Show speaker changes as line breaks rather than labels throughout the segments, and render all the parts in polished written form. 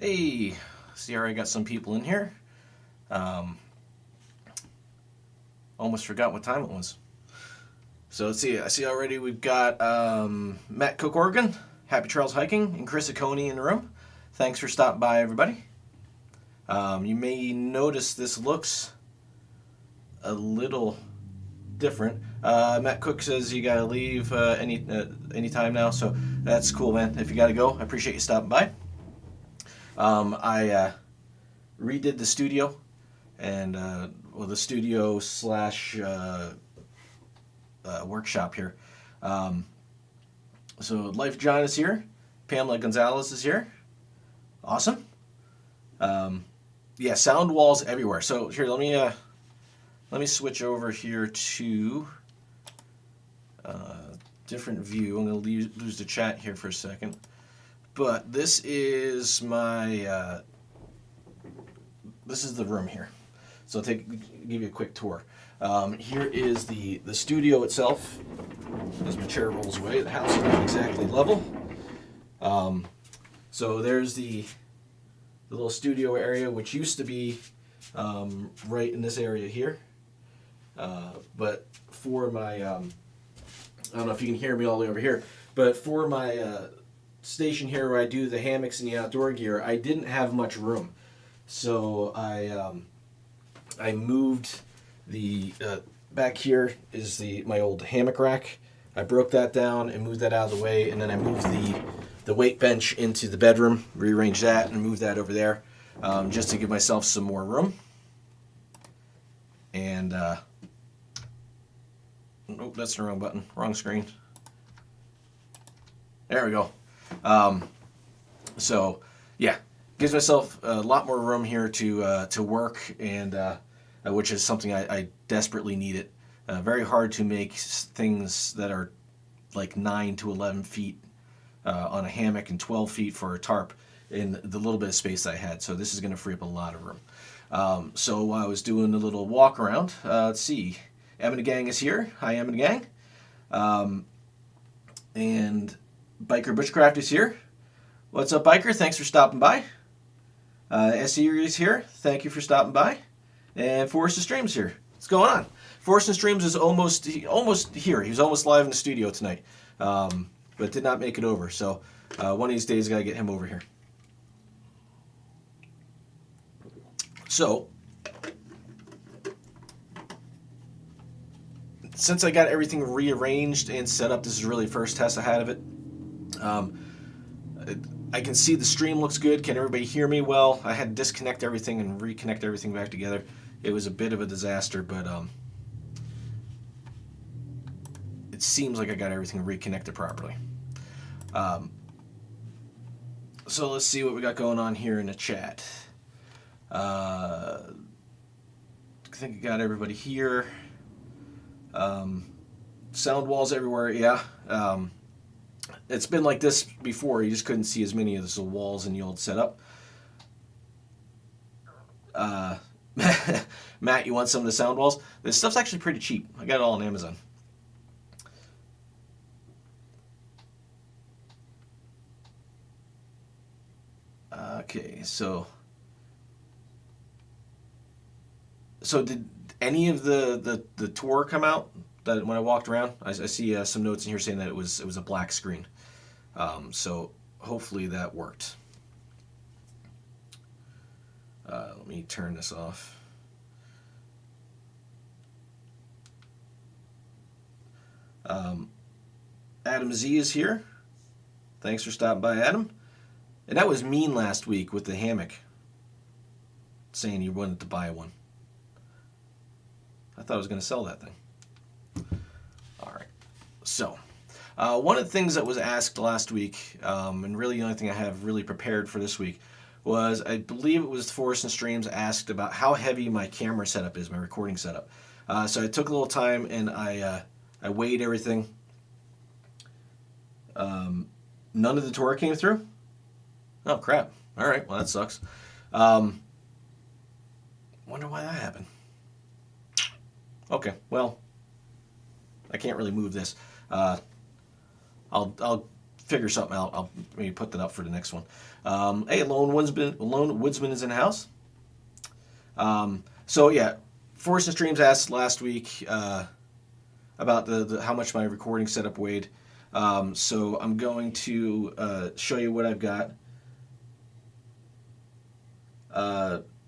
Hey, see, I already got some people in here. Um, Almost forgot what time it was. So let's see. I see already we've got Matt Cook, Oregon, Happy Trails Hiking, and Chris Aconi in the room. Thanks for stopping by, everybody. You may notice this looks a little different. Matt Cook says you gotta leave any time now, so that's cool, man. If you gotta go, I appreciate you stopping by. I redid the studio, and the studio slash workshop here. Um, so Life John is here. Pamela Gonzalez is here. Awesome. Um, yeah, sound walls everywhere. So here, let me switch over here to different view. I'm going to lose the chat here for a second. But this is my this is the room here. So I'll give you a quick tour. Here is the studio itself. As my chair rolls away, the house is not exactly level. So there's the little studio area, which used to be right in this area here. But for my, I don't know if you can hear me all the way over here, but for my station here where I do the hammocks and the outdoor gear, I didn't have much room. So I moved the back here is my old hammock rack. I broke that down and moved that out of the way, and then I moved the weight bench into the bedroom, rearranged that, and moved that over there just to give myself some more room. And oh, that's the wrong button, wrong screen. There we go. So yeah, gives myself a lot more room here to work, and which is something I desperately needed. Very hard to make things that are like 9 to 11 feet on a hammock and 12 feet for a tarp in the little bit of space I had. So this is going to free up a lot of room. So I was doing a little walk around. Let's see. Em and the Gang is here. Hi, Em and the Gang. And Biker Bushcraft is here. What's up, Biker? Thanks for stopping by. SE is here. Thank you for stopping by. And Forrest Streams here. What's going on? Forrest Streams is almost here. He was almost live in the studio tonight, but did not make it over. So one of these days, I gotta get him over here. So since I got everything rearranged and set up, this is really the first test I had of it. I can see the stream looks good. Can everybody hear me well? I had to disconnect everything and reconnect everything back together. It was a bit of a disaster, but it seems like I got everything reconnected properly. So let's see what we got going on here in the chat. I think I got everybody here. Sound walls everywhere, yeah. It's been like this before. You just couldn't see as many of the walls in the old setup. Matt, you want some of the sound walls? This stuff's actually pretty cheap. I got it all on Amazon. Okay, so did any of the tour come out that when I walked around? I see some notes in here saying that it was a black screen. So hopefully that worked. Let me turn this off. Adam Z is here. Thanks for stopping by, Adam. And that was mean last week with the hammock, saying you wanted to buy one. I thought I was going to sell that thing. All right. So, one of the things that was asked last week, and really the only thing I have really prepared for this week, was I believe it was Forrest and Streams asked about how heavy my camera setup is, my recording setup. So I took a little time and I weighed everything. None of the torque came through. Oh crap! All right, well that sucks. Wonder why that happened. Okay, well, I can't really move this. I'll figure something out. I'll maybe put that up for the next one. Hey, Lone Woodsman is in the house. So yeah, Forest and Streams asked last week about the how much my recording setup weighed. So I'm going to show you what I've got.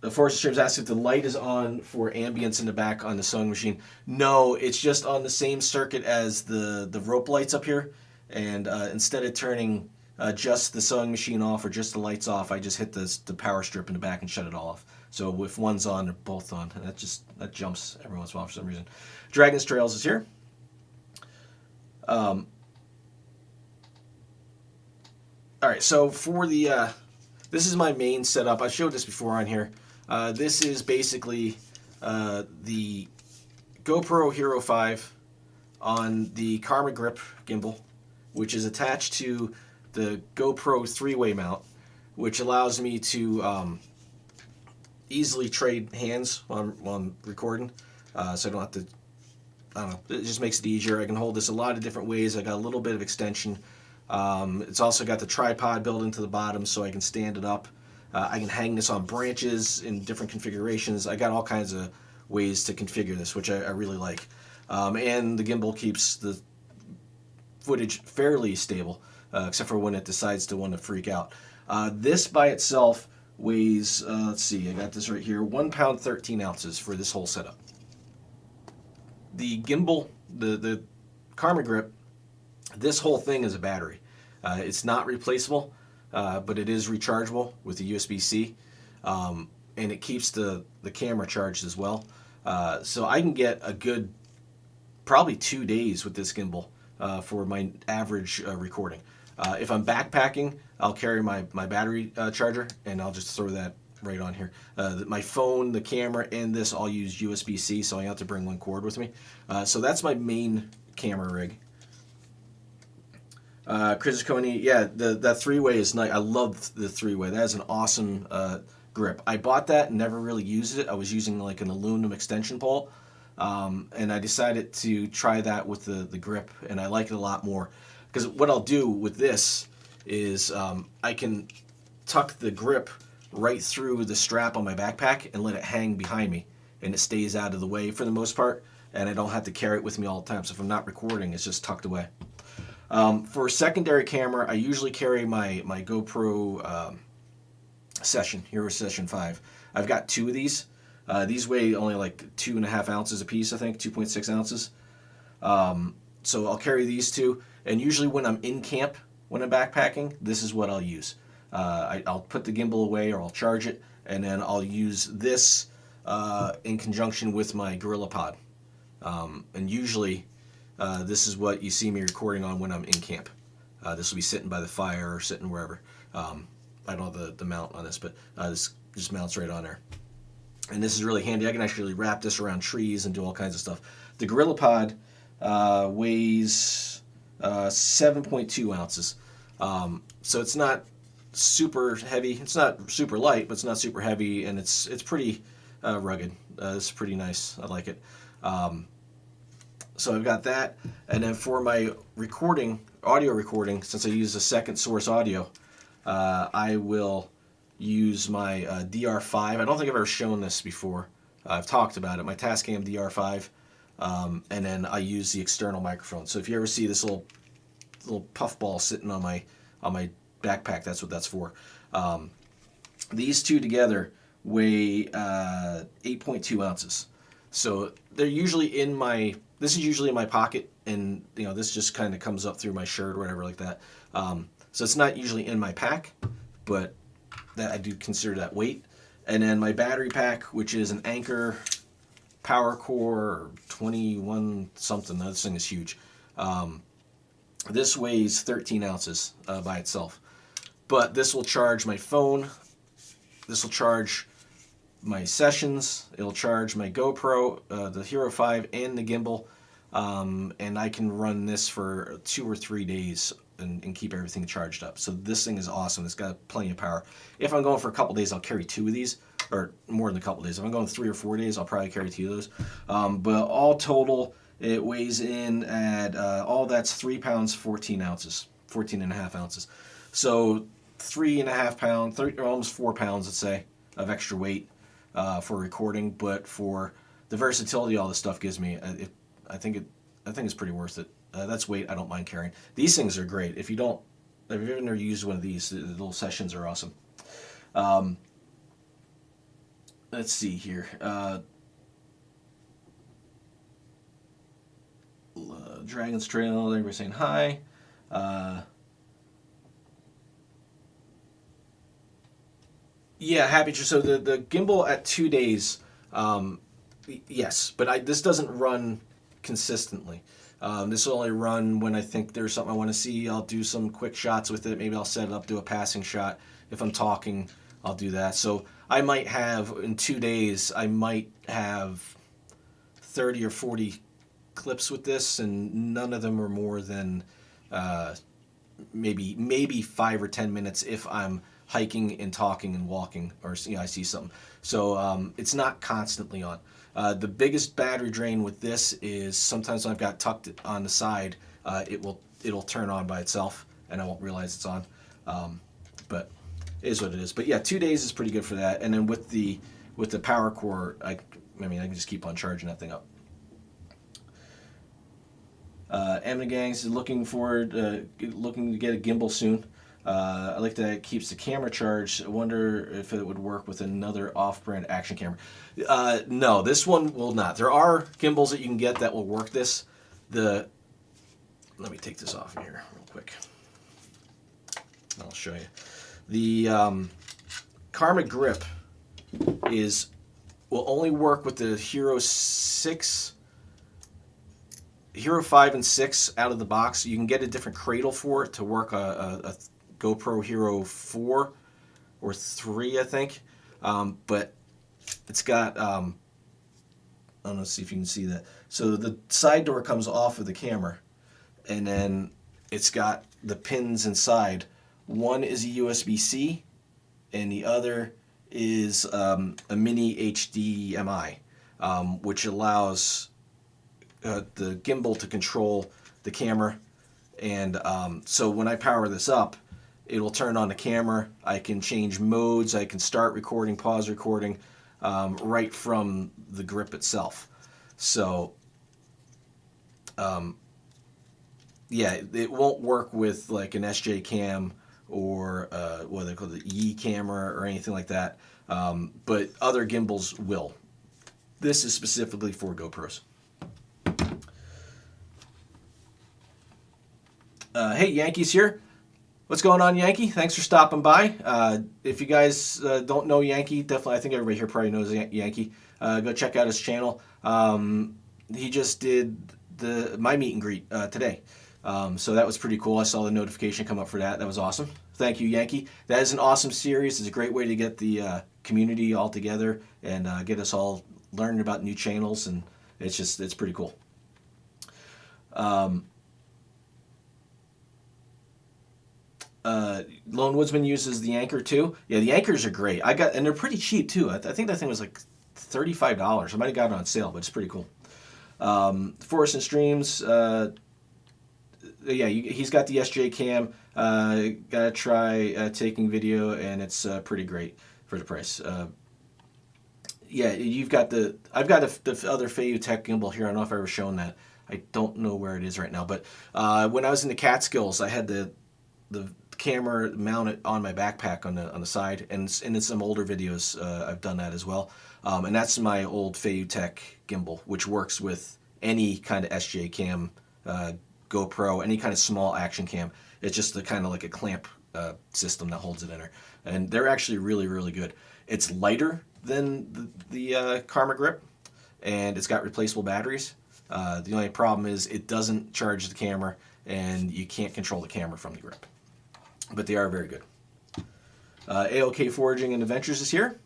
The Forest Streams asked if the light is on for ambience in the back on the sewing machine. No, it's just on the same circuit as the rope lights up here. And instead of turning just the sewing machine off or just the lights off, I just hit the power strip in the back and shut it all off. So if one's on, they're both on. And that jumps every once in a while for some reason. Dragon's Trails is here. All right, so for the this is my main setup. I showed this before on here. This is basically the GoPro Hero 5 on the Karma Grip gimbal, which is attached to the GoPro 3-way mount, which allows me to easily trade hands while I'm recording, so I don't have to, I don't know, it just makes it easier. I can hold this a lot of different ways. I got a little bit of extension. It's also got the tripod built into the bottom so I can stand it up. I can hang this on branches in different configurations. I got all kinds of ways to configure this, which I really like. And the gimbal keeps the footage fairly stable, except for when it decides to want to freak out. This by itself weighs, let's see, I got this right here, 1 pound 13 ounces for this whole setup. The gimbal, the Karma Grip, this whole thing is a battery. It's not replaceable, but it is rechargeable with the USB-C, and it keeps the camera charged as well. So I can get a good, probably 2 days with this gimbal for my average recording. If I'm backpacking, I'll carry my battery charger, and I'll just throw that right on here. My phone, the camera, and this all use USB-C, so I have to bring one cord with me. So that's my main camera rig. Chris Coney, yeah, that 3-way is nice. I love the 3-way. That is an awesome grip. I bought that and never really used it. I was using like an aluminum extension pole, and I decided to try that with the grip, and I like it a lot more. Because what I'll do with this is I can tuck the grip right through the strap on my backpack and let it hang behind me, and it stays out of the way for the most part, and I don't have to carry it with me all the time. So if I'm not recording, it's just tucked away. For a secondary camera, I usually carry my GoPro Hero Session 5. I've got 2 of these. These weigh only like 2.5 ounces a piece, I think, 2.6 ounces. So I'll carry these 2, and usually when I'm in camp, when I'm backpacking, this is what I'll use. I'll put the gimbal away, or I'll charge it, and then I'll use this in conjunction with my GorillaPod. And usually this is what you see me recording on when I'm in camp. This will be sitting by the fire or sitting wherever. I don't know the mount on this, but this just mounts right on there. And this is really handy. I can actually wrap this around trees and do all kinds of stuff. The GorillaPod weighs 7.2 ounces. So it's not super heavy. It's not super light, but it's not super heavy, and it's pretty rugged. It's pretty nice. I like it. So I've got that, and then for my recording, audio recording, since I use a second source audio, I will use my DR5. I don't think I've ever shown this before. I've talked about it. My Tascam DR5, and then I use the external microphone. So if you ever see this little puffball sitting on my backpack, that's what that's for. These 2 together weigh 8.2 ounces. So they're usually in my. This is usually in my pocket, and this just kind of comes up through my shirt or whatever like that. So it's not usually in my pack, but that I do consider that weight. And then my battery pack, which is an Anker PowerCore 21 something. This thing is huge. This weighs 13 ounces by itself. But this will charge my phone. This will charge my sessions. It'll charge my GoPro, the Hero 5, and the gimbal. And I can run this for 2 or 3 days and keep everything charged up. So this thing is awesome. It's got plenty of power. If I'm going for a couple days, I'll carry 2 of these, or more than a couple days. If I'm going 3 or 4 days, I'll probably carry 2 of those. But all total, it weighs in at all that's 3 pounds 14 ounces 14.5 ounces. So 3.5 pounds, or almost 4 pounds, let's say, of extra weight for recording. But for the versatility all this stuff gives me, I think it's pretty worth it. That's weight I don't mind carrying. These things are great. If you've ever used one of these, the little sessions are awesome. Let's see here. Dragon's Trail, everybody's saying hi. Yeah, happy. So the gimbal at 2 days, yes, but this doesn't run consistently. This will only run when I think there's something I want to see. I'll do some quick shots with it. Maybe I'll set it up, do a passing shot. If I'm talking, I'll do that. So I might have, in 2 days, I might have 30 or 40 clips with this, and none of them are more than maybe 5 or 10 minutes if I'm hiking and talking and walking, or I see something. So it's not constantly on. The biggest battery drain with this is sometimes when I've got tucked on the side, it'll turn on by itself and I won't realize it's on. But it is what it is. But yeah, 2 days is pretty good for that. And then with the power core, I can just keep on charging that thing up. Amna Gangs is looking to get a gimbal soon. I like that it keeps the camera charged. I wonder if it would work with another off-brand action camera. No, this one will not. There are gimbals that you can get that will work this. Let me take this off here real quick. I'll show you. The Karma Grip will only work with the Hero 5 and 6 out of the box. You can get a different cradle for it to work a GoPro Hero 4 or 3, I think. But it's got, I don't know, see if you can see that. So the side door comes off of the camera, and then it's got the pins inside. One is a USB-C, and the other is a mini HDMI, which allows the gimbal to control the camera. And so when I power this up, it'll turn on the camera. I can change modes. I can start recording, pause recording, right from the grip itself. So, yeah, it won't work with like an SJ Cam or what they call the Yi camera or anything like that. But other gimbals will. This is specifically for GoPros. Hey, Yankee's here. What's going on, Yankee? Thanks for stopping by. If you guys don't know Yankee, definitely, I think everybody here probably knows Yankee. Go check out his channel. He just did my meet and greet today. So that was pretty cool. I saw the notification come up for that. That was awesome. Thank you, Yankee. That is an awesome series. It's a great way to get the community all together and get us all learning about new channels, and it's pretty cool. Lone Woodsman uses the Anker too. Yeah, the Ankers are great. And they're pretty cheap too. I think that thing was like $35. I might have got it on sale, but it's pretty cool. Forest and Streams. Yeah, he's got the SJ Cam. Gotta try taking video, and it's pretty great for the price. Yeah, I've got the other Feiyutech gimbal here. I don't know if I've ever shown that. I don't know where it is right now, but when I was in the Catskills, I had the camera mounted on my backpack on the side, and in some older videos I've done that as well. And that's my old Feiyutech gimbal, which works with any kind of SJ Cam, GoPro, any kind of small action cam. It's just kind of like a clamp system that holds it in there, and they're actually really, really good. It's lighter than the Karma Grip, and it's got replaceable batteries. The only problem is it doesn't charge the camera, and you can't control the camera from the grip. But they are very good. AOK Foraging and Adventures is here.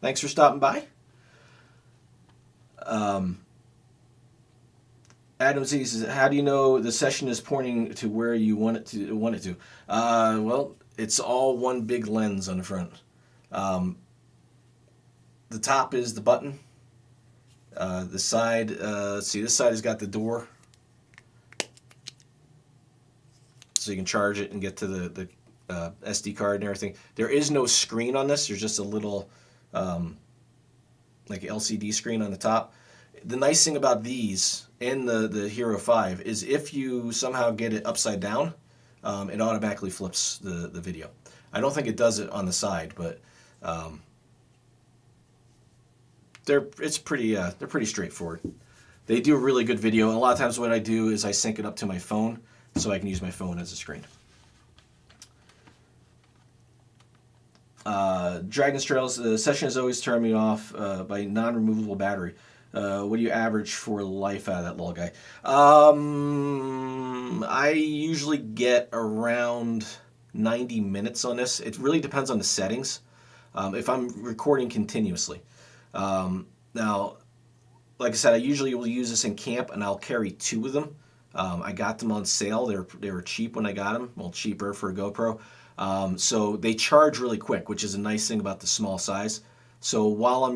Thanks for stopping by. Adam Z says, "How do you know the session is pointing to where you want it to?" Well, it's all one big lens on the front. The top is the button. The side, let's see, this side has got the door. so you can charge it and get to the SD card and everything. There is no screen on this. There's just a little like LCD screen on the top. The nice thing about these and the Hero 5 is if you somehow get it upside down, it automatically flips the video. I don't think it does it on the side, but they're pretty straightforward. They do a really good video, and a lot of times what I do is I sync it up to my phone so I can use my phone as a screen. Dragon's Trails, the session has always turned me off by non-removable battery. What do you average for life out of that little guy? I usually get around 90 minutes on this. It really depends on the settings. If I'm recording continuously. Now, like I said, I usually will use this in camp, and I'll carry 2 of them. I got them on sale. They were cheap when I got them. Well, cheaper for a GoPro. So they charge really quick, which is a nice thing about the small size. So while I'm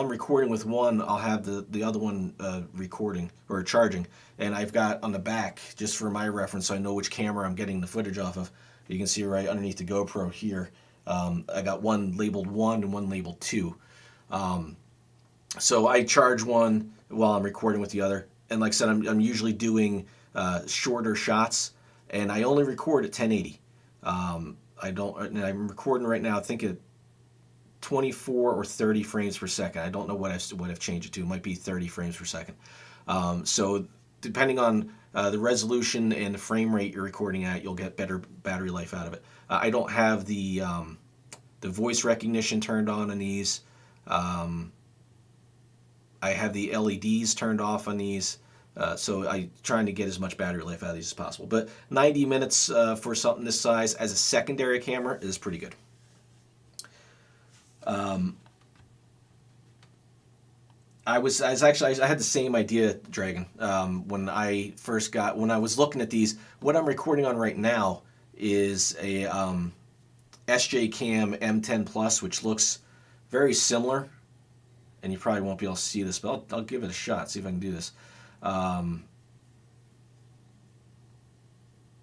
recording with one, I'll have the other one recording or charging. And I've got on the back, just for my reference, so I know which camera I'm getting the footage off of. You can see right underneath the GoPro here. I got one labeled 1 and one labeled 2. So I charge one while I'm recording with the other. And like I said, I'm usually doing shorter shots, and I only record at 1080. I'm recording right now, I think at 24 or 30 frames per second. I don't know what I've changed it to. It might be 30 frames per second. So depending on the resolution and the frame rate you're recording at, you'll get better battery life out of it. I don't have the voice recognition turned on these. I have the LEDs turned off on these. So I'm trying to get as much battery life out of these as possible. But 90 minutes for something this size as a secondary camera is pretty good. I had the same idea, Dragon, when I was looking at these. What I'm recording on right now is a SJ Cam M10 Plus, which looks very similar. And you probably won't be able to see this, but I'll give it a shot, see if I can do this.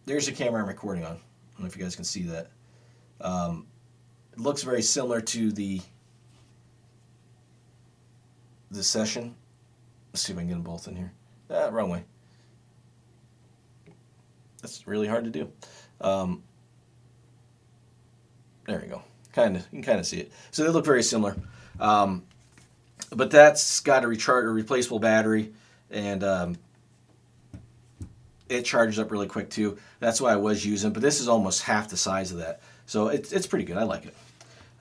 There's the camera I'm recording on. I don't know if you guys can see that. It looks very similar to the session. Let's see if I can get them both in here. Wrong way. That's really hard to do. There we go. You can kind of see it. So they look very similar. But that's got a replaceable battery, and it charges up really quick too. That's why I was using, but this is almost half the size of that. So it's pretty good. I like it.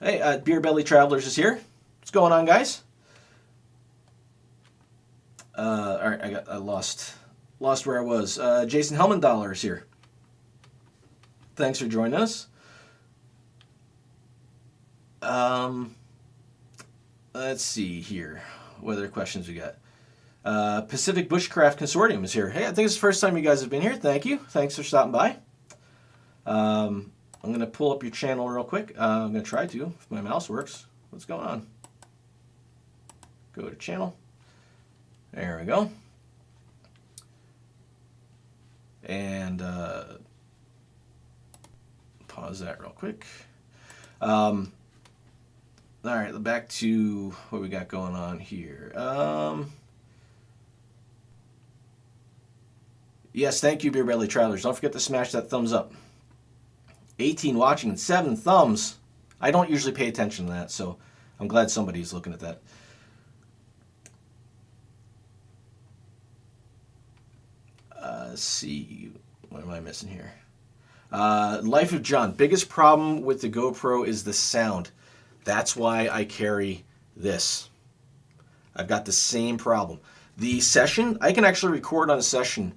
Hey, Beer Belly Travelers is here. What's going on, guys? All right, I lost where I was. Jason Helmendollar is here. Thanks for joining us. Let's see here. What other questions we got? Pacific Bushcraft Consortium is here. Hey, I think it's the first time you guys have been here. Thank you. Thanks for stopping by. I'm going to pull up your channel real quick. I'm going to try to, if my mouse works. What's going on? Go to channel. There we go. And pause that real quick. All right, back to what we got going on here. Yes, thank you, Beer Belly Travelers. Don't forget to smash that thumbs up. 18 watching and 7 thumbs. I don't usually pay attention to that, so I'm glad somebody's looking at that. Let's see. What am I missing here? Life of John. Biggest problem with the GoPro is the sound. That's why I carry this. I've got the same problem. The session, I can actually record on a session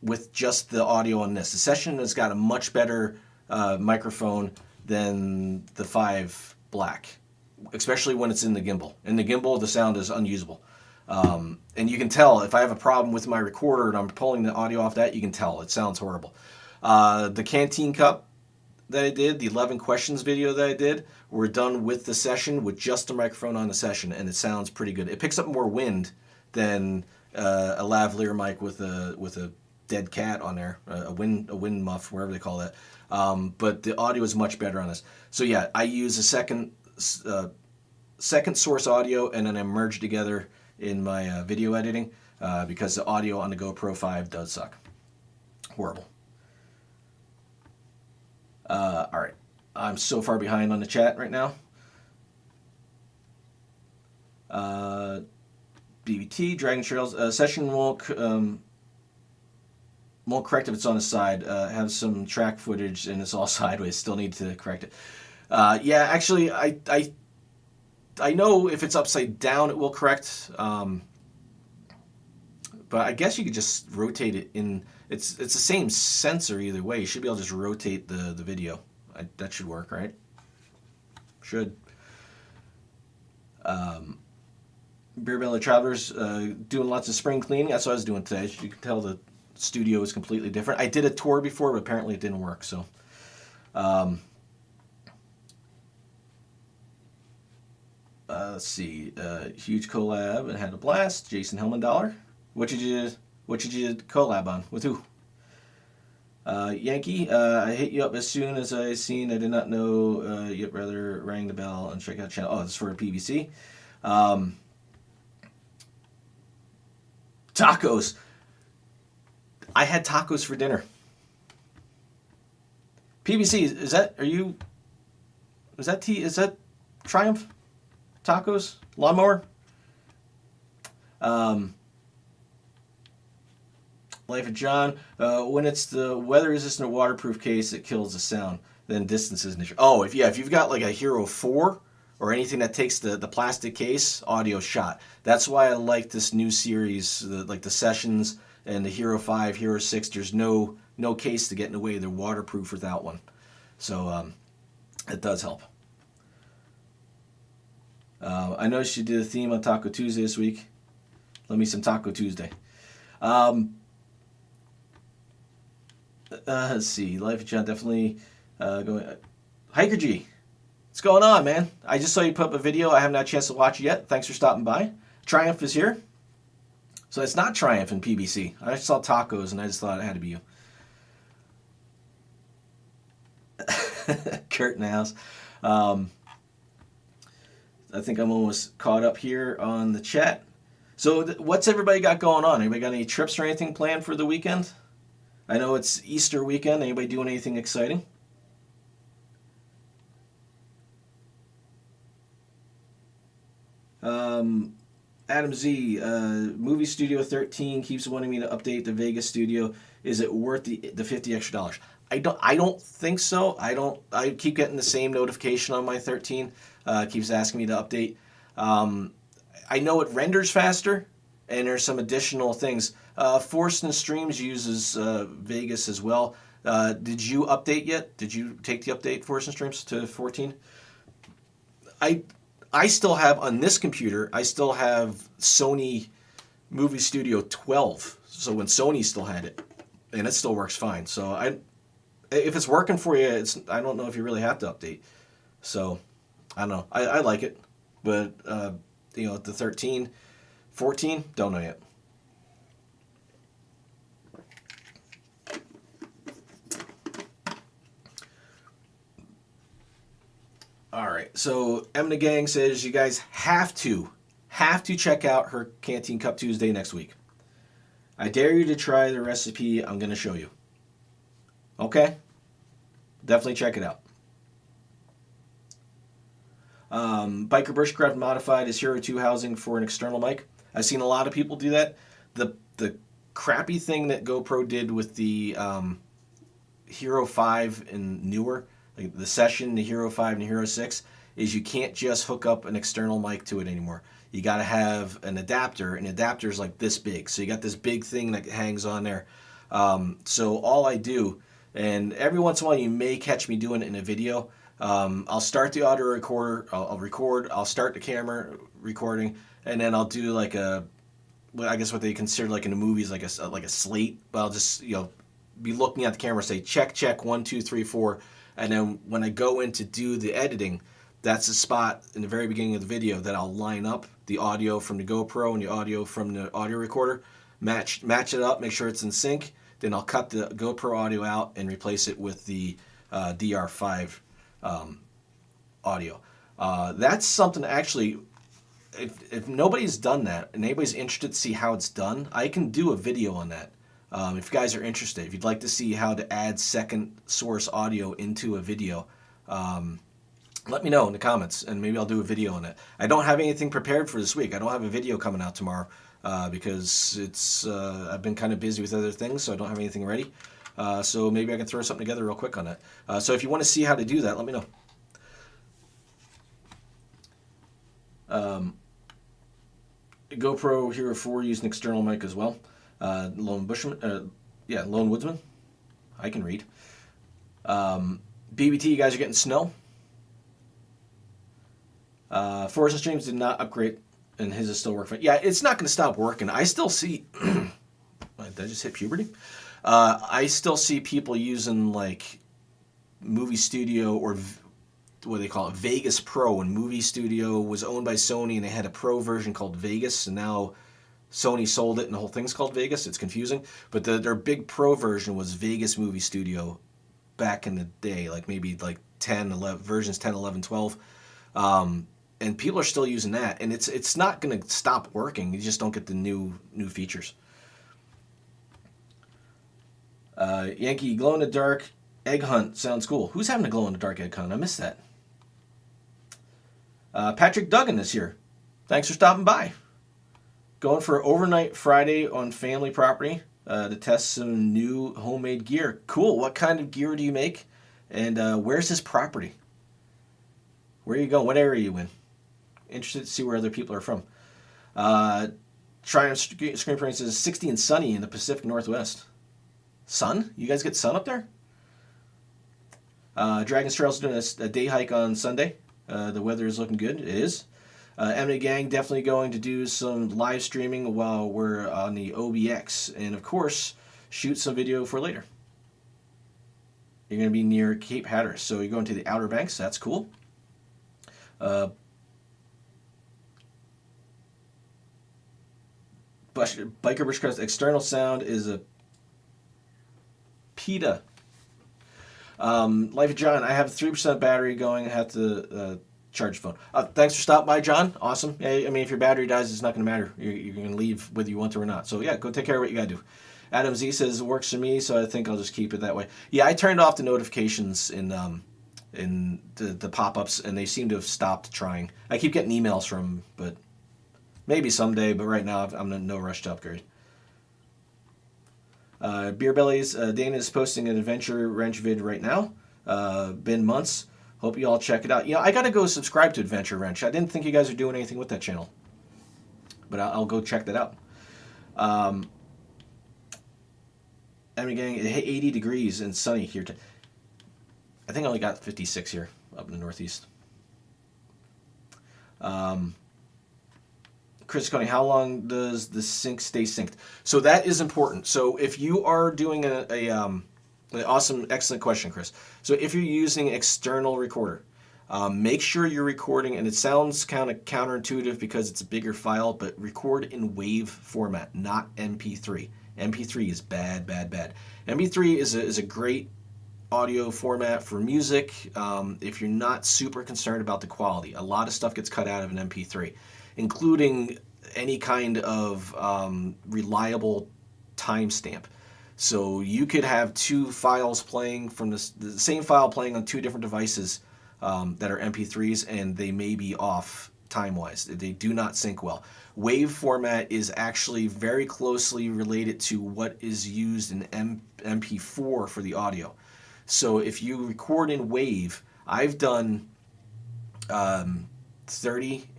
with just the audio on this. The session has got a much better microphone than the 5 Black, especially when it's in the gimbal. In the gimbal, the sound is unusable. And you can tell if I have a problem with my recorder and I'm pulling the audio off that, you can tell. It sounds horrible. The Canteen Cup that I did, the 11 questions video that I did, were done with the session with just the microphone on the session, and it sounds pretty good. It picks up more wind than a lavalier mic with a dead cat on there, a wind muff, wherever they call that. But the audio is much better on this. So yeah, I use a second source audio, and then I merge together in my video editing because the audio on the GoPro 5 does suck. Horrible. All right, I'm so far behind on the chat right now. BBT, Dragon Trails, session won't correct if it's on the side. Have some track footage and it's all sideways. Still need to correct it. Yeah, actually, I know if it's upside down it will correct. But I guess you could just rotate it in. It's the same sensor either way. You should be able to just rotate the video. That should work, right? Should. Beer Belly Travelers doing lots of spring cleaning. That's what I was doing today. You can tell the studio is completely different. I did a tour before, but apparently it didn't work. So, let's see. Huge collab and had a blast. Jason Hellman-Dollar. What did you collab on? With who? Yankee, I hit you up as soon as I seen. I did not know. Yet rather rang the bell and check out channel. Oh, it's for a PVC. Tacos. I had tacos for dinner. PBC, is that Triumph? Tacos? Lawnmower? Life of John. When it's the weather-resistant waterproof case that kills the sound, then distance is an issue. Oh, if you've got like a Hero 4 or anything that takes the plastic case, audio shot. That's why I like this new series, like the Sessions and the Hero 5, Hero 6. There's no case to get in the way. They're waterproof without one. So it does help. I noticed you did a theme on Taco Tuesday this week. Let me some Taco Tuesday. Let's see. Life of John definitely going. Hiker G, what's going on, man? I just saw you put up a video. I haven't had a chance to watch it yet. Thanks for stopping by. Triumph is here. So it's not Triumph in PBC. I just saw tacos and I just thought it had to be you. Kurt in the house. I think I'm almost caught up here on the chat. So what's everybody got going on? Anybody got any trips or anything planned for the weekend? I know it's Easter weekend. Anybody doing anything exciting? Adam Z, Movie Studio 13 keeps wanting me to update the Vegas studio. Is it worth the $50 extra? I don't think so. I keep getting the same notification on my 13. Keeps asking me to update. I know it renders faster, and there's some additional things. Forced and Streams uses Vegas as well. Did you update yet? Did you take the update, Forced and Streams, to 14? I still have, on this computer, I still have Sony Movie Studio 12. So when Sony still had it, and it still works fine. So if it's working for you, I don't know if you really have to update. So I don't know. I like it, but the 13, 14, don't know yet. All right, so Emna Gang says you guys have to check out her Canteen Cup Tuesday next week. I dare you to try the recipe I'm going to show you. Okay? Definitely check it out. Biker Bushcraft Modified is Hero 2 housing for an external mic. I've seen a lot of people do that. The crappy thing that GoPro did with the Hero 5 and newer, like the Session, the Hero 5, and the Hero 6, is you can't just hook up an external mic to it anymore. You got to have an adapter. An adapter is like this big. So you got this big thing that hangs on there. So all I do, and every once in a while you may catch me doing it in a video, I'll start the audio recorder, I'll record, I'll start the camera recording, and then I'll do like I guess what they consider like in the movies, like a slate. But I'll just, be looking at the camera, say check, 1, 2, 3, 4. And then when I go in to do the editing, that's the spot in the very beginning of the video that I'll line up the audio from the GoPro and the audio from the audio recorder, match it up, make sure it's in sync. then I'll cut the GoPro audio out and replace it with the DR5 audio. That's something actually, if nobody's done that and anybody's interested to see how it's done, I can do a video on that. If you guys are interested, if you'd like to see how to add second source audio into a video, let me know in the comments and maybe I'll do a video on it. I don't have anything prepared for this week. I don't have a video coming out tomorrow because it's I've been kind of busy with other things, so I don't have anything ready. So maybe I can throw something together real quick on that. So if you want to see how to do that, let me know. GoPro Hero 4 used an external mic as well. Lone Woodsman. I can read. BBT, you guys are getting snow. Forest Streams did not upgrade, and his is still working. Yeah, it's not going to stop working. I still see. Did I just hit puberty? I still see people using like Movie Studio or what they call it, Vegas Pro. And Movie Studio was owned by Sony, and they had a Pro version called Vegas, and now Sony sold it, and the whole thing's called Vegas. It's confusing, but their big Pro version was Vegas Movie Studio back in the day, like maybe like 10, 11 versions, 10, 11, 12. And people are still using that, and it's not going to stop working. You just don't get the new features. Yankee glow in the dark egg hunt sounds cool. Who's having a glow in the dark egg hunt? I missed that. Patrick Duggan is here. Thanks for stopping by. Going for overnight Friday on family property to test some new homemade gear. Cool. What kind of gear do you make? And where's this property? Where are you going? What area are you in? Interested to see where other people are from. Triumph Screen Printing says 60 and sunny in the Pacific Northwest. Sun? You guys get sun up there? Dragon's Trail's doing a day hike on Sunday. The weather is looking good. It is. M&A Gang definitely going to do some live streaming while we're on the OBX. And of course, shoot some video for later. You're going to be near Cape Hatteras. So you're going to the Outer Banks. That's cool. Biker Bushcrest external sound is a PETA. Life of John, I have 3% battery going. I have to charge the phone. Thanks for stopping by, John. Awesome. Yeah, I mean, if your battery dies, it's not going to matter. You're going to leave whether you want to or not. So yeah, go take care of what you got to do. Adam Z says it works for me, so I think I'll just keep it that way. Yeah, I turned off the notifications in the pop-ups, and they seem to have stopped trying. I keep getting emails from them, but maybe someday. But right now, I'm in no rush to upgrade. Beer Bellies, Dana is posting an Adventure Wrench vid right now. Been months. Hope you all check it out. You know, I gotta go subscribe to Adventure Wrench. I didn't think you guys were doing anything with that channel, but I'll go check that out. I'm getting it hit 80 degrees and sunny here. I think I only got 56 here up in the Northeast. Chris Coney, how long does the sync stay synced? So that is important. So if you are doing an awesome, excellent question, Chris. So if you're using external recorder, make sure you're recording, and it sounds kind of counterintuitive because it's a bigger file, but record in WAV format, not MP3. MP3 is bad, bad, bad. MP3 is a great audio format for music if you're not super concerned about the quality. A lot of stuff gets cut out of an MP3, including any kind of reliable timestamp. So you could have two files playing from the same file playing on two different devices that are MP3s, and they may be off time-wise. They do not sync well. WAV format is actually very closely related to what is used in MP4 for the audio. So if you record in WAV, I've done 30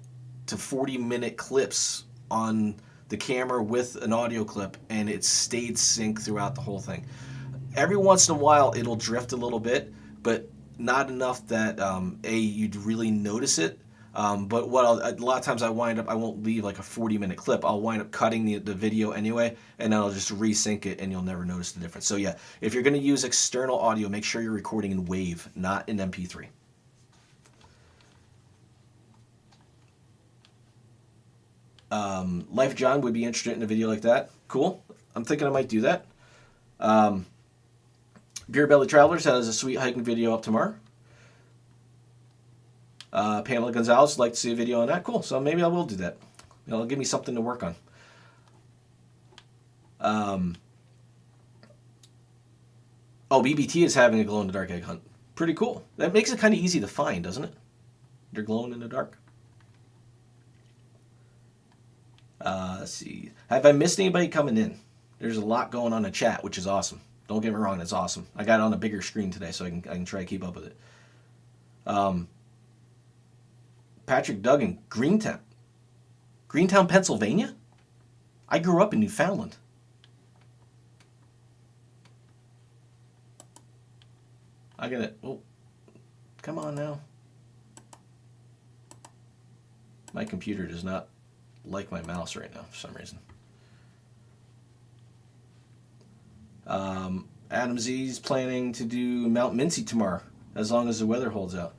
to 40 minute clips on the camera with an audio clip, and it stayed sync throughout the whole thing. Every once in a while it'll drift a little bit, but not enough that you'd really notice it. But a lot of times I won't leave like a 40-minute clip. I'll wind up cutting the video anyway, and then I'll just resync it, and you'll never notice the difference. So yeah, if you're going to use external audio, make sure you're recording in WAV, not in MP3. Life John would be interested in a video like that. Cool. I'm thinking I might do that. Beer Belly Travelers has a sweet hiking video up tomorrow. Pamela Gonzalez would like to see a video on that. Cool. So maybe I will do that. It'll give me something to work on. BBT is having a glow-in-the-dark egg hunt. Pretty cool. That makes it kind of easy to find, doesn't it? They're glowing in the dark. Let's see. Have I missed anybody coming in? There's a lot going on in chat, which is awesome. Don't get me wrong, that's awesome. I got it on a bigger screen today, so I can try to keep up with it. Patrick Duggan, Greentown, Pennsylvania? I grew up in Newfoundland. I gotta, oh, come on now. My computer does not like my mouse right now for some reason. Adam Z's planning to do Mount Mincy tomorrow, as long as the weather holds out.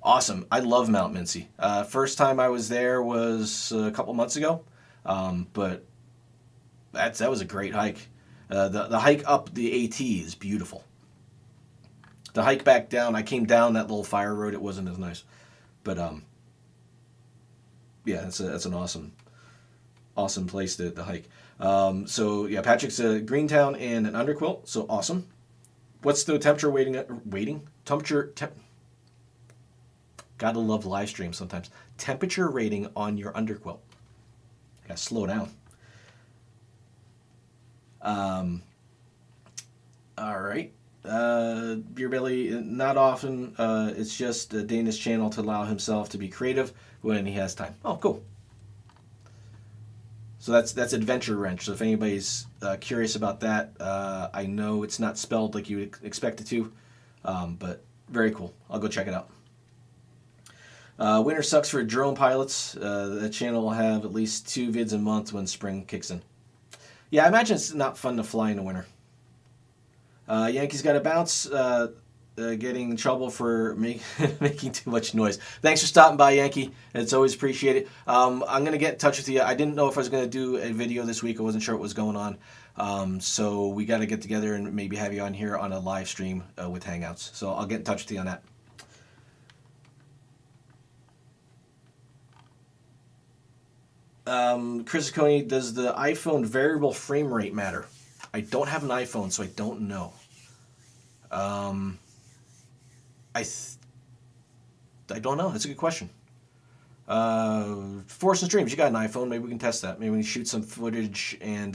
Awesome. I love Mount Mincy. First time I was there was a couple months ago, but that was a great hike. The hike up the AT is beautiful. The hike back down, I came down that little fire road. It wasn't as nice, but yeah, that's an awesome place to hike. So yeah, Patrick's a Greentown and an Underquilt, so awesome. What's the temperature waiting? Gotta love live streams sometimes. Temperature rating on your Underquilt. Gotta slow down. All right. Beer Belly, not often. It's just Dana's channel to allow himself to be creative when he has time. Oh, cool. So that's Adventure Wrench. So if anybody's curious about that, I know it's not spelled like you would expect it to, but very cool. I'll go check it out. Winter sucks for drone pilots. The channel will have at least 2 vids a month when spring kicks in. Yeah, I imagine it's not fun to fly in the winter. Yankees got to bounce. Getting in trouble for making too much noise. Thanks for stopping by, Yankee. It's always appreciated. I'm going to get in touch with you. I didn't know if I was going to do a video this week. I wasn't sure what was going on. So we got to get together and maybe have you on here on a live stream with Hangouts. So I'll get in touch with you on that. Chris Coney, does the iPhone variable frame rate matter? I don't have an iPhone, so I don't know. I don't know. That's a good question. Force and Streams, you got an iPhone. Maybe we can test that. Maybe we can shoot some footage and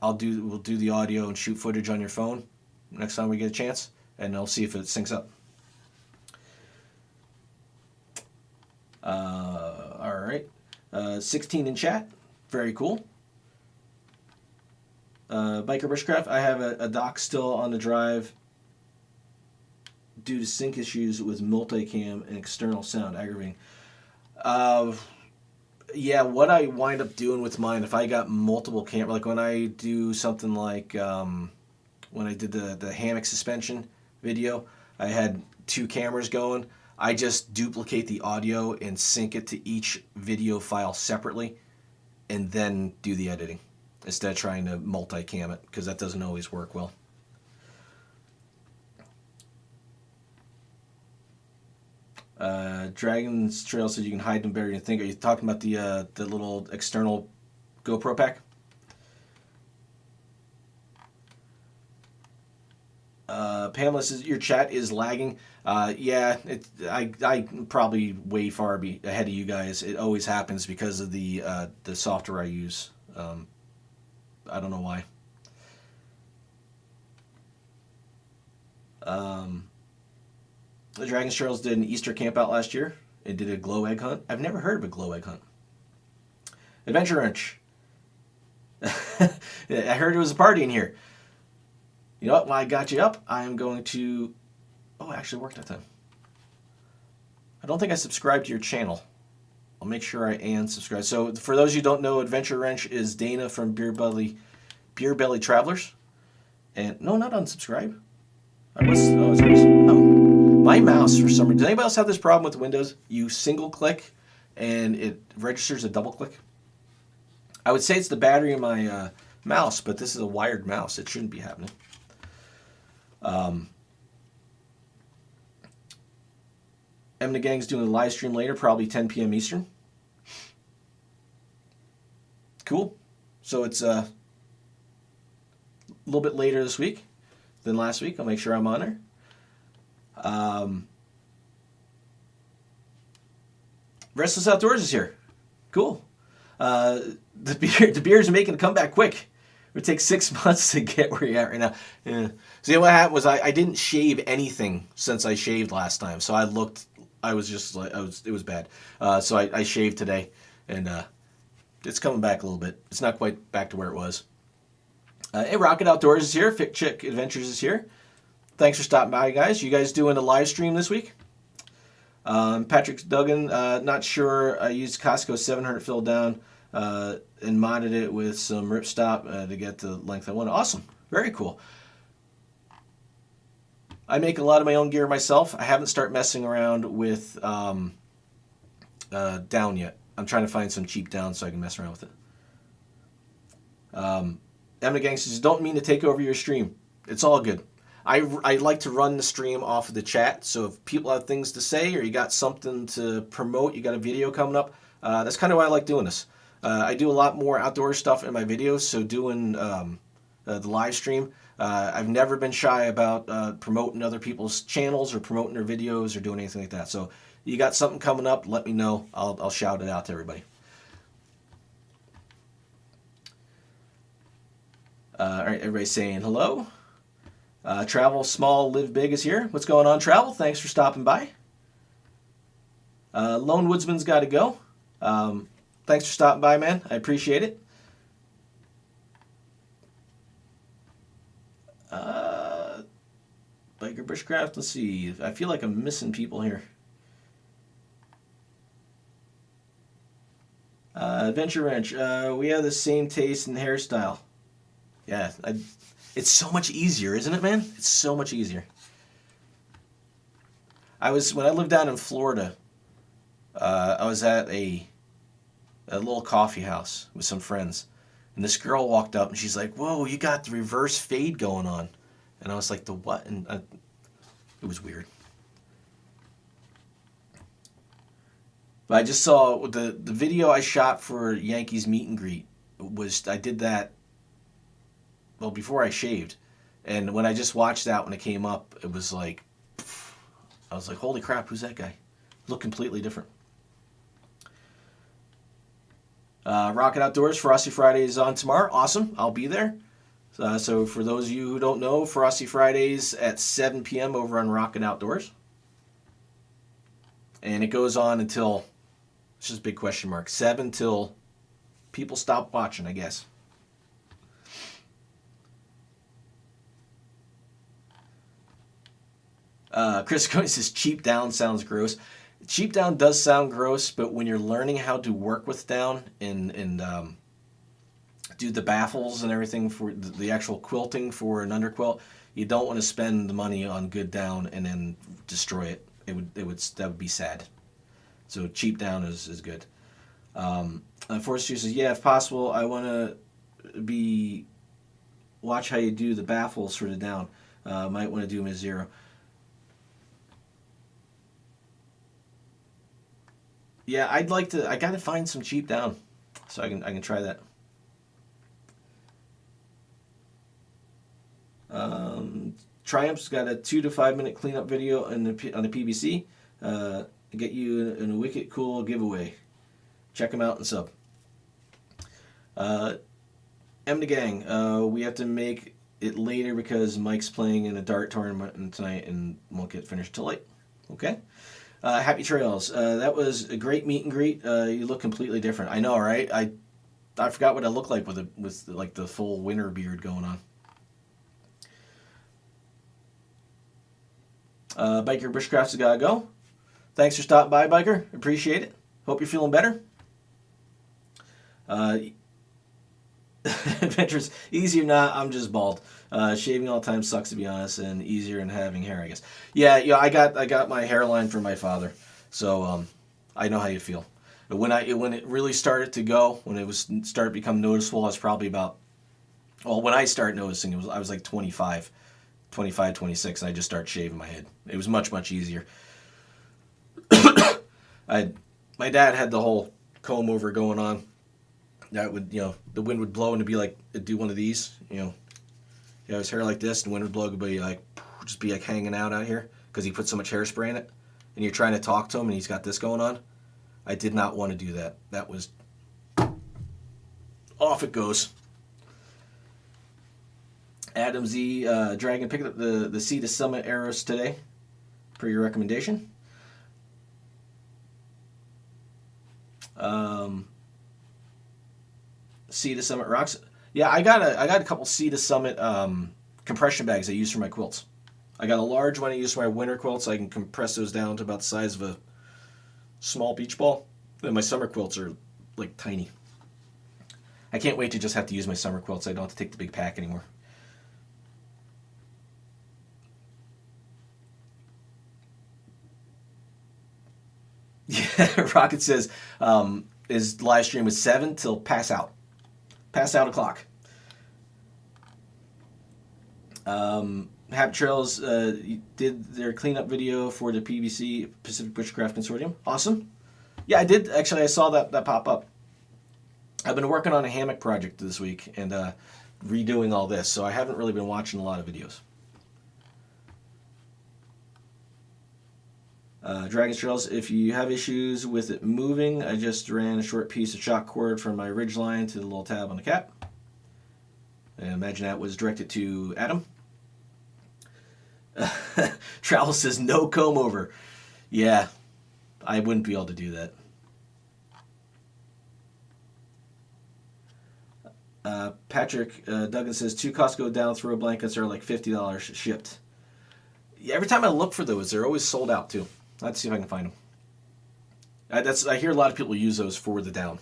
we'll do the audio and shoot footage on your phone next time we get a chance, and I'll see if it syncs up. All right. 16 in chat. Very cool. Biker Bushcraft, I have a dock still on the drive due to sync issues with multicam and external sound aggravating. Yeah, what I wind up doing with mine, if I got multiple cameras, like when I do something like when I did the hammock suspension video, I had 2 cameras going. I just duplicate the audio and sync it to each video file separately and then do the editing instead of trying to multicam it, because that doesn't always work well. Dragon's Trail said you can hide them better than you think. Are you talking about the little external GoPro pack? Pamela says your chat is lagging. Yeah, I'm probably way far ahead of you guys. It always happens because of the software I use. I don't know why. The Dragon's Trails did an Easter camp out last year. It did a glow egg hunt. I've never heard of a glow egg hunt. Adventure Wrench. I heard it was a party in here. You know what? While I got you up, I am going to... Oh, it actually worked that time. I don't think I subscribed to your channel. I'll make sure I am subscribed. So for those who don't know, Adventure Wrench is Dana from Beer Belly Travelers. And no, not unsubscribe. My mouse for some reason. Does anybody else have this problem with Windows? You single click and it registers a double click. I would say it's the battery in my mouse, but this is a wired mouse. It shouldn't be happening. M the Gang's doing a live stream later, probably 10 p.m. Eastern. Cool. So it's a little bit later this week than last week. I'll make sure I'm on there. Restless Outdoors is here. Cool. The beers are making a comeback quick. It would take 6 months to get where you're at right now. Yeah. So what happened was I didn't shave anything since I shaved last time. So it was bad. So I shaved today, and it's coming back a little bit. It's not quite back to where it was. Hey, Rocket Outdoors is here. Fit Chick Adventures is here. Thanks for stopping by, guys. You guys doing a live stream this week? Patrick Duggan, not sure. I used Costco 700 fill down and modded it with some ripstop to get the length I wanted. Awesome. Very cool. I make a lot of my own gear myself. I haven't started messing around with down yet. I'm trying to find some cheap down so I can mess around with it. Emma Gang says, don't mean to take over your stream. It's all good. I like to run the stream off of the chat, so if people have things to say or you got something to promote, you got a video coming up, that's kind of why I like doing this. I do a lot more outdoor stuff in my videos, so doing the live stream, I've never been shy about promoting other people's channels or promoting their videos or doing anything like that. So you got something coming up, let me know. I'll shout it out to everybody. All right, everybody's saying hello. Travel Small, Live Big is here. What's going on, Travel? Thanks for stopping by. Lone Woodsman's got to go. Thanks for stopping by, man. I appreciate it. Biker Bushcraft, let's see. I feel like I'm missing people here. Adventure Ranch, we have the same taste and hairstyle. Yeah, it's so much easier, isn't it, man? It's so much easier. When I lived down in Florida, I was at a little coffee house with some friends, and this girl walked up and she's like, "Whoa, you got the reverse fade going on," and I was like, "The what?" And it was weird. But I just saw the video I shot for Yankees meet and greet I did that. Well, before I shaved, and when I just watched that when it came up, it was like, I was like, holy crap, who's that guy? Looked completely different. Rocket Outdoors, Frosty Friday is on tomorrow. Awesome, I'll be there. So for those of you who don't know, Frosty Fridays at 7 p.m. over on Rocket Outdoors. And it goes on until, it's just a big question mark, 7 till people stop watching, I guess. Chris Coney says cheap down sounds gross. Cheap down does sound gross, but when you're learning how to work with down and do the baffles and everything for the actual quilting for an underquilt, you don't want to spend the money on good down and then destroy it. That would be sad. So cheap down is good. Forrester says, yeah, if possible, I want to watch how you do the baffles for the down. Might want to do them as 0. Yeah, I got to find some cheap down so I can try that. Triumph's got a 2 to 5 minute cleanup video on the PBC to get you in a wicked cool giveaway. Check them out and sub. M the Gang, we have to make it later because Mike's playing in a dart tournament tonight and won't get finished till late. Okay. Happy Trails. That was a great meet and greet. You look completely different. I know, right? I forgot what I look like with like the full winter beard going on. Biker Bushcraft's gotta go. Thanks for stopping by, Biker. Appreciate it. Hope you're feeling better. Adventures, easy or not, I'm just bald. Shaving all the time sucks, to be honest, and easier than having hair, I guess. Yeah, I got my hairline from my father, so I know how you feel. But when it really started to go, when it started to become noticeable, I was probably about Well, when I started noticing, I was like 25, 26, and I just started shaving my head. It was much, much easier. My dad had the whole comb over going on. That would, the wind would blow and it'd be like, it'd do one of these, his hair like this, and the wind would blow, it'd be like, just be like hanging out here because he put so much hairspray in it. And you're trying to talk to him and he's got this going on. I did not want to do that. That was, off it goes. Adam Z. Dragon picked up the Sea to Summit arrows today, per your recommendation. Sea to Summit rocks. Yeah, I got a couple Sea to Summit compression bags I use for my quilts. I got a large one I use for my winter quilts. I can compress those down to about the size of a small beach ball. And my summer quilts are like tiny. I can't wait to just have to use my summer quilts. I don't have to take the big pack anymore. Yeah, Rocket says his live stream is 7 till pass out. Pass out o'clock. Happy Trails did their cleanup video for the PBC, Pacific Bushcraft Consortium. Awesome. Yeah, I did. Actually, I saw that pop up. I've been working on a hammock project this week and redoing all this, so I haven't really been watching a lot of videos. Dragon's Trails, if you have issues with it moving, I just ran a short piece of shock cord from my ridge line to the little tab on the cap. And imagine that was directed to Adam. Travel says no comb over. Yeah, I wouldn't be able to do that. Patrick Duggan says 2 Costco down throw blankets are like $50 shipped. Yeah, every time I look for those, they're always sold out too. Let's see if I can find them. I hear a lot of people use those for the down,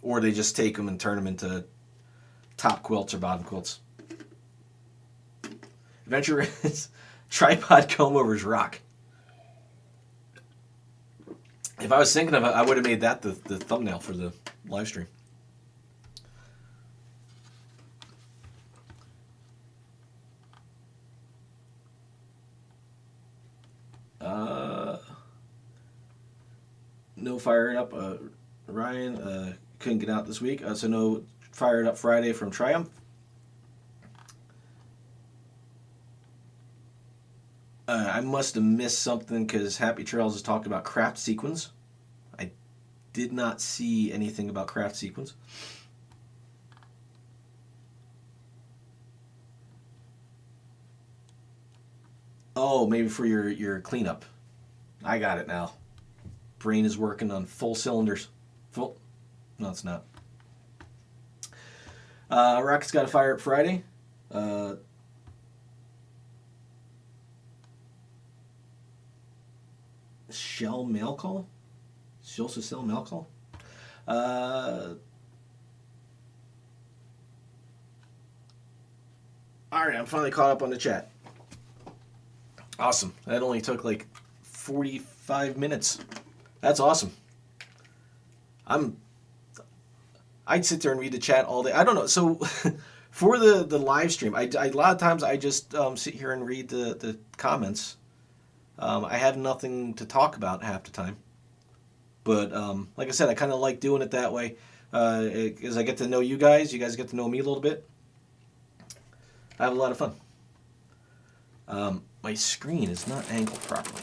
or they just take them and turn them into top quilts or bottom quilts. Adventure tripod comb overs rock. If I was thinking of it, I would have made that the thumbnail for the live stream. No fired up. Ryan couldn't get out this week, so no fired up Friday from Triumph. I must have missed something because Happy Trails is talking about craft sequins. I did not see anything about craft sequins. Oh, maybe for your cleanup. I got it now. Brain is working on full cylinders. Full? No, it's not. Rocket's got a fire up Friday. Shell mail call? She also sell mail call? Alright, I'm finally caught up on the chat. Awesome. That only took like 45 minutes. That's awesome. I'd sit there and read the chat all day. I don't know. So for the live stream, a lot of times I just sit here and read the comments. I have nothing to talk about half the time. But like I said, I kind of like doing it that way. As I get to know you guys get to know me a little bit. I have a lot of fun. My screen is not angled properly.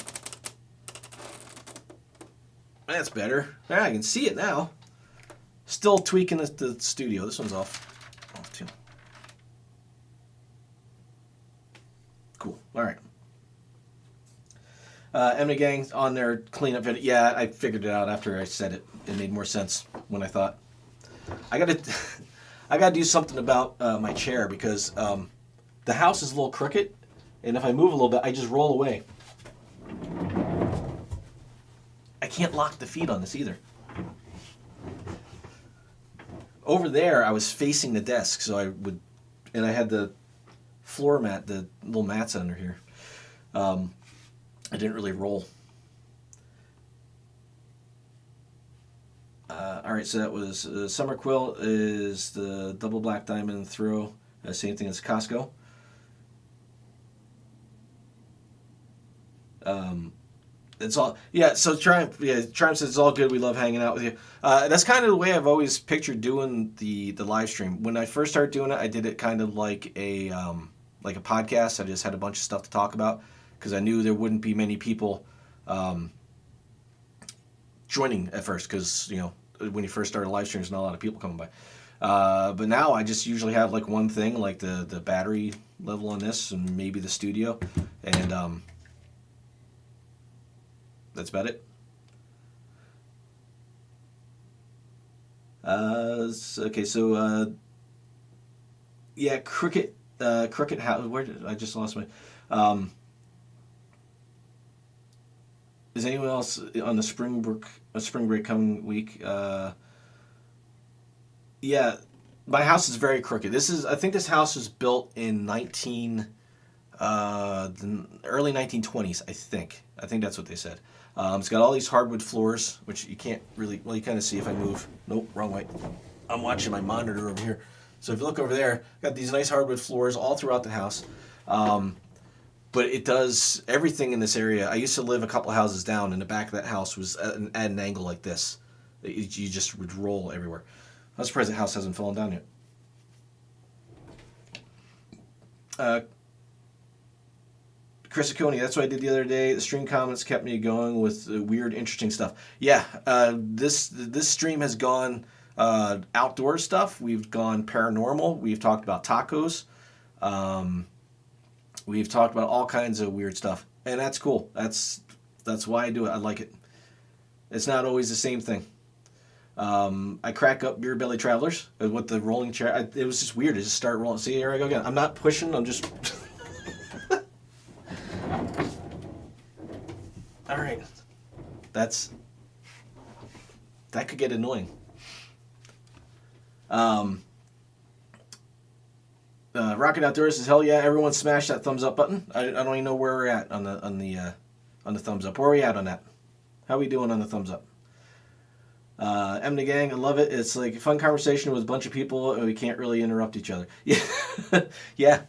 That's better. Yeah, I can see it now. Still tweaking the studio. This one's off too. Cool. All right. Emma Gang's on their cleanup video. Yeah, I figured it out after I said it. It made more sense when I thought. I gotta do something about my chair because the house is a little crooked, and if I move a little bit, I just roll away. I can't lock the feet on this either. Over there, I was facing the desk, so and I had the floor mat, the little mats under here. I didn't really roll. All right, so that was Summer Quilt is the double black diamond throw. Same thing as Costco. Um, it's all yeah. So Triumph says it's all good. We love hanging out with you. That's kind of the way I've always pictured doing the live stream. When I first started doing it, I did it kind of like a podcast. I just had a bunch of stuff to talk about because I knew there wouldn't be many people joining at first because when you first started live streams, not a lot of people coming by. But now I just usually have like one thing, like the battery level on this, and maybe the studio, and that's about it. Okay, so yeah, Crooked House. Where did I just lost my? Um, is anyone else on the spring break coming week? Yeah, my house is very crooked. I think this house was built in the early 1920s. I think that's what they said. It's got all these hardwood floors, which you can't really, well, you kind of see if I move. Nope, wrong way. I'm watching my monitor over here. So if you look over there, got these nice hardwood floors all throughout the house. Um, but it does everything in this area. I used to live a couple houses down, and the back of that house was at an angle like this. You just would roll everywhere. I'm surprised the house hasn't fallen down yet. Uh, Chris Aconi, that's what I did the other day. The stream comments kept me going with weird, interesting stuff. Yeah, this stream has gone outdoor stuff. We've gone paranormal. We've talked about tacos. We've talked about all kinds of weird stuff, and that's cool. That's why I do it. I like it. It's not always the same thing. I crack up Beer Belly Travelers with the rolling chair. It was just weird to just start rolling. See, here I go again. I'm not pushing. I'm just. All right. That could get annoying. Rocket Outdoors says, "Hell yeah! Everyone smash that thumbs up button." I don't even know where we're at on the thumbs up. Where are we at on that? How are we doing on the thumbs up? M the Gang, I love it. It's like a fun conversation with a bunch of people, and we can't really interrupt each other. Yeah, yeah.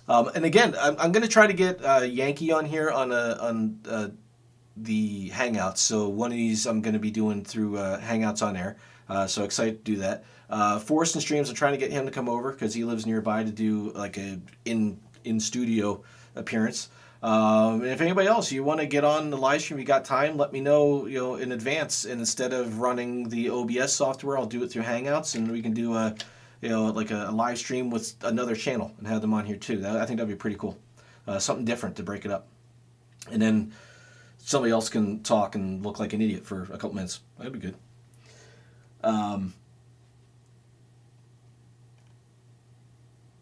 And again, I'm going to try to get Yankee on here on the Hangouts. So one of these I'm going to be doing through Hangouts on air. So excited to do that. Forrest and Streams, I'm trying to get him to come over because he lives nearby to do like a in studio appearance. And if anybody else you want to get on the live stream, you got time, let me know, in advance. And instead of running the OBS software, I'll do it through Hangouts, and we can do like a live stream with another channel and have them on here too. I think that'd be pretty cool. Something different to break it up, and then somebody else can talk and look like an idiot for a couple minutes. That'd be good.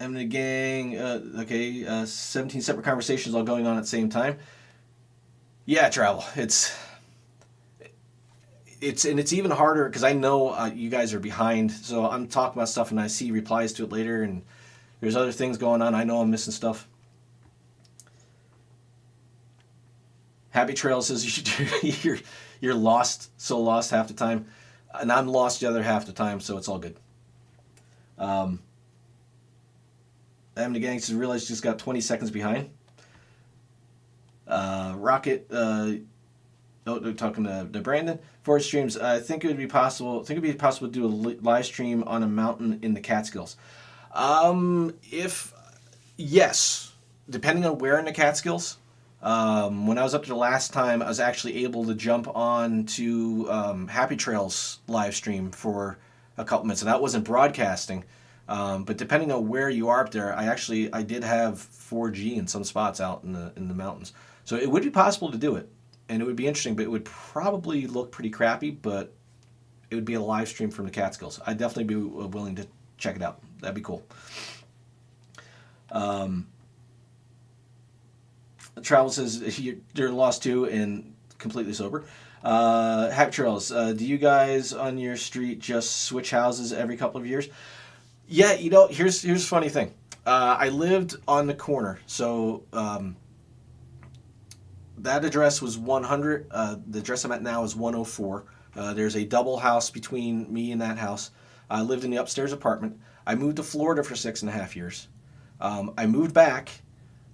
M the Gang, okay, 17 separate conversations all going on at the same time. Yeah, travel. It's even harder because I know you guys are behind. So I'm talking about stuff and I see replies to it later, and there's other things going on. I know I'm missing stuff. Happy Trail says you should you're lost half the time, and I'm lost the other half the time. So it's all good. The Gang says realize just got 20 seconds behind. Rocket. They're talking to Brandon. Forest Streams. I think it would be possible. To do a live stream on a mountain in the Catskills. If yes, depending on where in the Catskills. When I was up there the last time, I was actually able to jump on to Happy Trails live stream for a couple minutes, and that wasn't broadcasting. But depending on where you are up there, I did have 4G in some spots out in the mountains, so it would be possible to do it, and it would be interesting. But it would probably look pretty crappy. But it would be a live stream from the Catskills. I'd definitely be willing to check it out. That'd be cool. Travel says you're lost too and completely sober. Hack Trails, do you guys on your street just switch houses every couple of years? Yeah, here's a funny thing. I lived on the corner, so that address was 100. The address I'm at now is 104. There's a double house between me and that house. I lived in the upstairs apartment. I moved to Florida for 6.5 years. I moved back.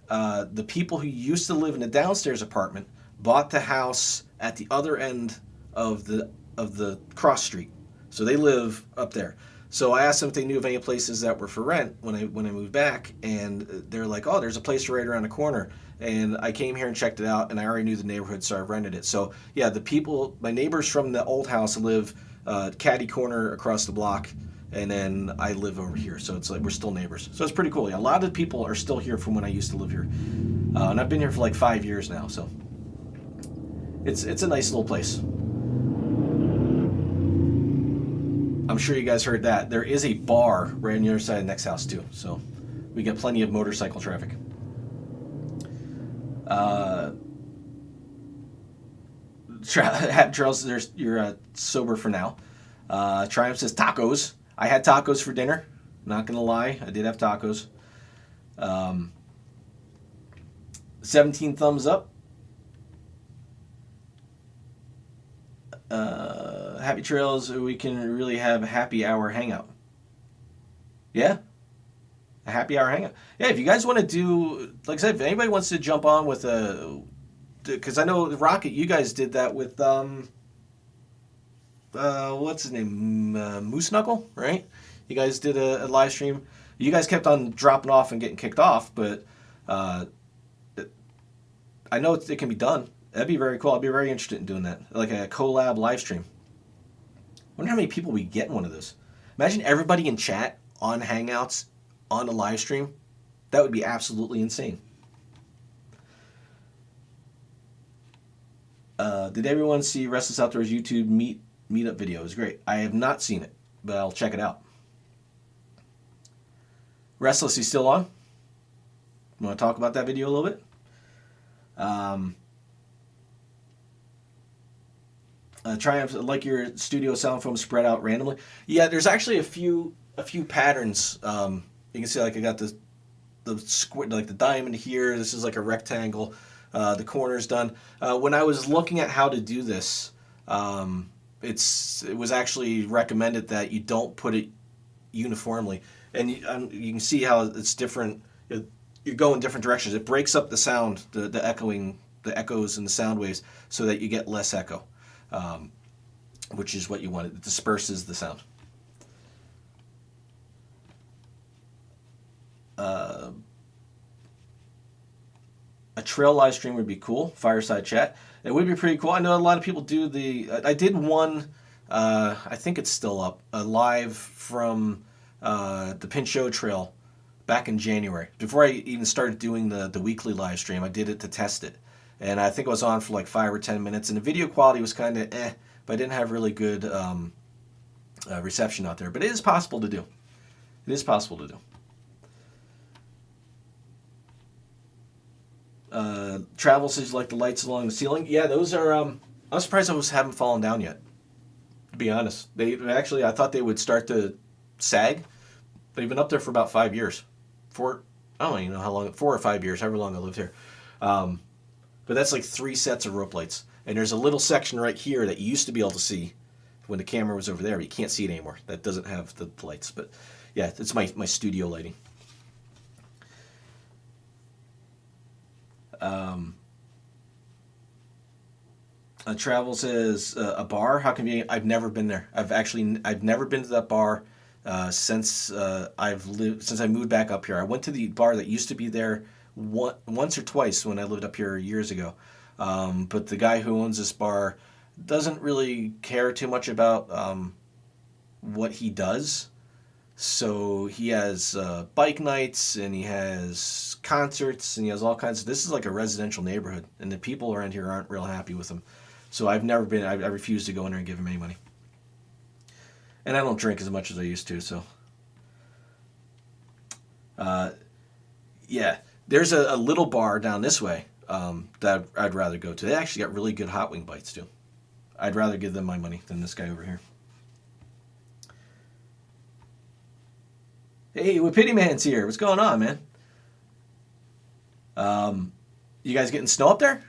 The people who used to live in the downstairs apartment bought the house at the other end of the cross street. So they live up there. So I asked them if they knew of any places that were for rent when I moved back, and they're like, "Oh, there's a place right around the corner." And I came here and checked it out, and I already knew the neighborhood, so I rented it. So yeah, my neighbors from the old house live catty corner across the block, and then I live over here. So it's like we're still neighbors. So it's pretty cool. Yeah, a lot of people are still here from when I used to live here, and I've been here for like 5 years now. So it's a nice little place. I'm sure you guys heard that. There is a bar right on the other side of the next house too. So we get plenty of motorcycle traffic. Charles, you're sober for now. Triumph says tacos. I had tacos for dinner. Not gonna lie, I did have tacos. 17 thumbs up. Happy trails. We can really have a happy hour hangout. Yeah, a happy hour hangout. Yeah, if you guys want to do, like I said, if anybody wants to jump on with because I know Rocket, you guys did that with what's his name, Moose Knuckle, right? You guys did a live stream. You guys kept on dropping off and getting kicked off, but I know it can be done. That'd be very cool. I'd be very interested in doing that, like a collab live stream. I wonder how many people we get in one of those. Imagine everybody in chat on Hangouts on a live stream. That would be absolutely insane. Did everyone see Restless Outdoors YouTube meetup video? It was great. I have not seen it, but I'll check it out. Restless, you still on? Want to talk about that video a little bit? Triumph, like your studio sound foam spread out randomly. Yeah, there's actually a few patterns. You can see, like, I got the square, like the diamond here. This is like a rectangle. The corner's done. When I was looking at how to do this, it was actually recommended that you don't put it uniformly, and you can see how it's different. You go in different directions. It breaks up the sound, the echoes and the sound waves, so that you get less echo. Which is what you want. It disperses the sound. A trail live stream would be cool. Fireside chat. It would be pretty cool. I know a lot of people do I did one. I think it's still up. Live from the Pinchot Trail back in January. Before I even started doing the weekly live stream, I did it to test it. And I think I was on for like 5 or 10 minutes, and the video quality was kind of but I didn't have really good reception out there. But it is possible to do. It is possible to do. Travel says you like the lights along the ceiling. Yeah, those are. I'm surprised those haven't fallen down yet. To be honest, I thought they would start to sag. They've been up there for about 5 years. I don't even know how long. 4 or 5 years, however long I lived here. But that's like 3 sets of rope lights. And there's a little section right here that you used to be able to see when the camera was over there, but you can't see it anymore. That doesn't have the lights. But yeah, it's my studio lighting. Travel says a bar. How convenient! I've never been there. I've never been to that bar since I moved back up here. I went to the bar that used to be there once or twice when I lived up here years ago. But the guy who owns this bar doesn't really care too much about what he does. So he has bike nights, and he has concerts, and he has all kinds of. This is like a residential neighborhood, and the people around here aren't real happy with him. So I've never been. I refuse to go in there and give him any money. And I don't drink as much as I used to. So, yeah, there's a little bar down this way that I'd rather go to. They actually got really good hot wing bites too. I'd rather give them my money than this guy over here. Hey, Pity Man's here. What's going on, man? You guys getting snow up there?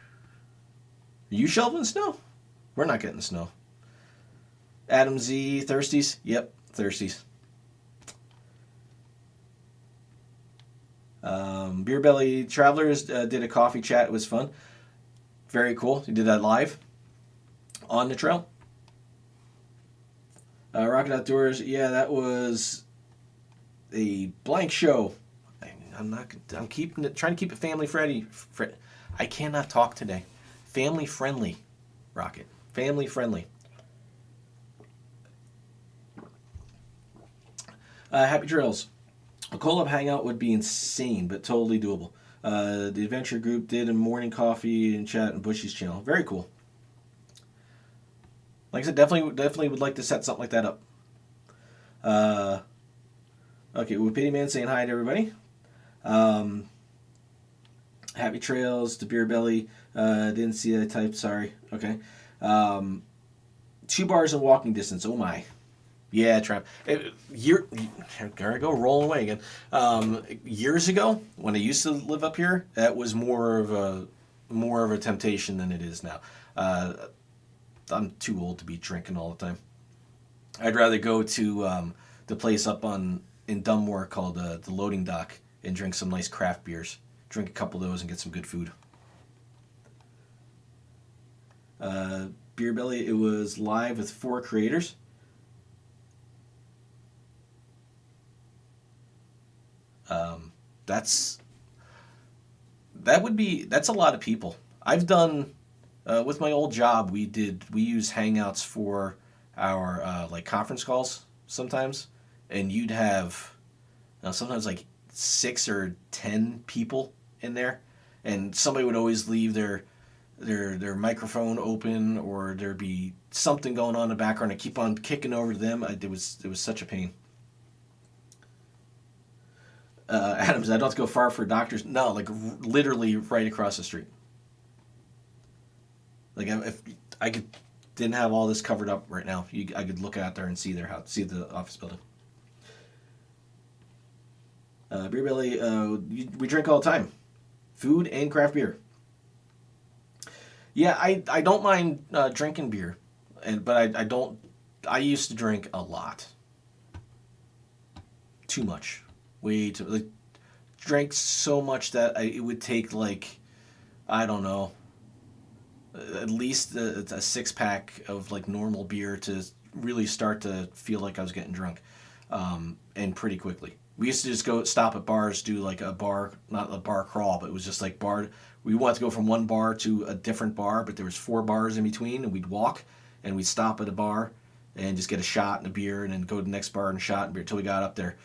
Are you shoveling snow? We're not getting snow. Adam Z, Thirsties. Yep, Thirsties. Beer Belly Travelers did a coffee chat. It was fun. Very cool. He did that live on the trail. Rocket Outdoors. Yeah, that was a blank show. I'm keeping it, trying to keep it family friendly. I cannot talk today. Family friendly, Rocket. Family friendly. Happy Trails. A Colab hangout would be insane, but totally doable. The adventure group did a morning coffee and chat on Bushy's channel. Very cool. Like I said, definitely would like to set something like that up. Okay, well, Pity Man saying hi to everybody. Happy Trails to Beer Belly. Didn't see that type. Sorry. Okay. 2 bars in walking distance. Oh my. Yeah, Trap. Here I go rolling away again. Years ago, when I used to live up here, that was more of a temptation than it is now. I'm too old to be drinking all the time. I'd rather go to the place up in Dunmore called the Loading Dock and drink some nice craft beers. Drink a couple of those and get some good food. Beer Belly, it was live with 4 creators. That's a lot of people. I've done with my old job. We use Hangouts for our like conference calls sometimes, and you'd have sometimes like 6 or 10 people in there, and somebody would always leave their microphone open, or there'd be something going on in the background. I keep on kicking over to them. It was such a pain. Adams, I don't have to go far for doctors. No, like literally right across the street. Like if I didn't have all this covered up right now, I could look out there and see their house, see the office building. Beer Belly, we drink all the time, food and craft beer. Yeah, I don't mind drinking beer, but I don't. I used to drink a lot. Too much. Way too, like, drank so much that it would take like, I don't know, at least a 6-pack of like normal beer to really start to feel like I was getting drunk, and pretty quickly. We used to just go stop at bars, do like a bar, not a bar crawl, but it was just like bar. We wanted to go from one bar to a different bar, but there was 4 bars in between, and we'd walk, and we'd stop at a bar, and just get a shot and a beer, and then go to the next bar and a shot and beer until we got up there.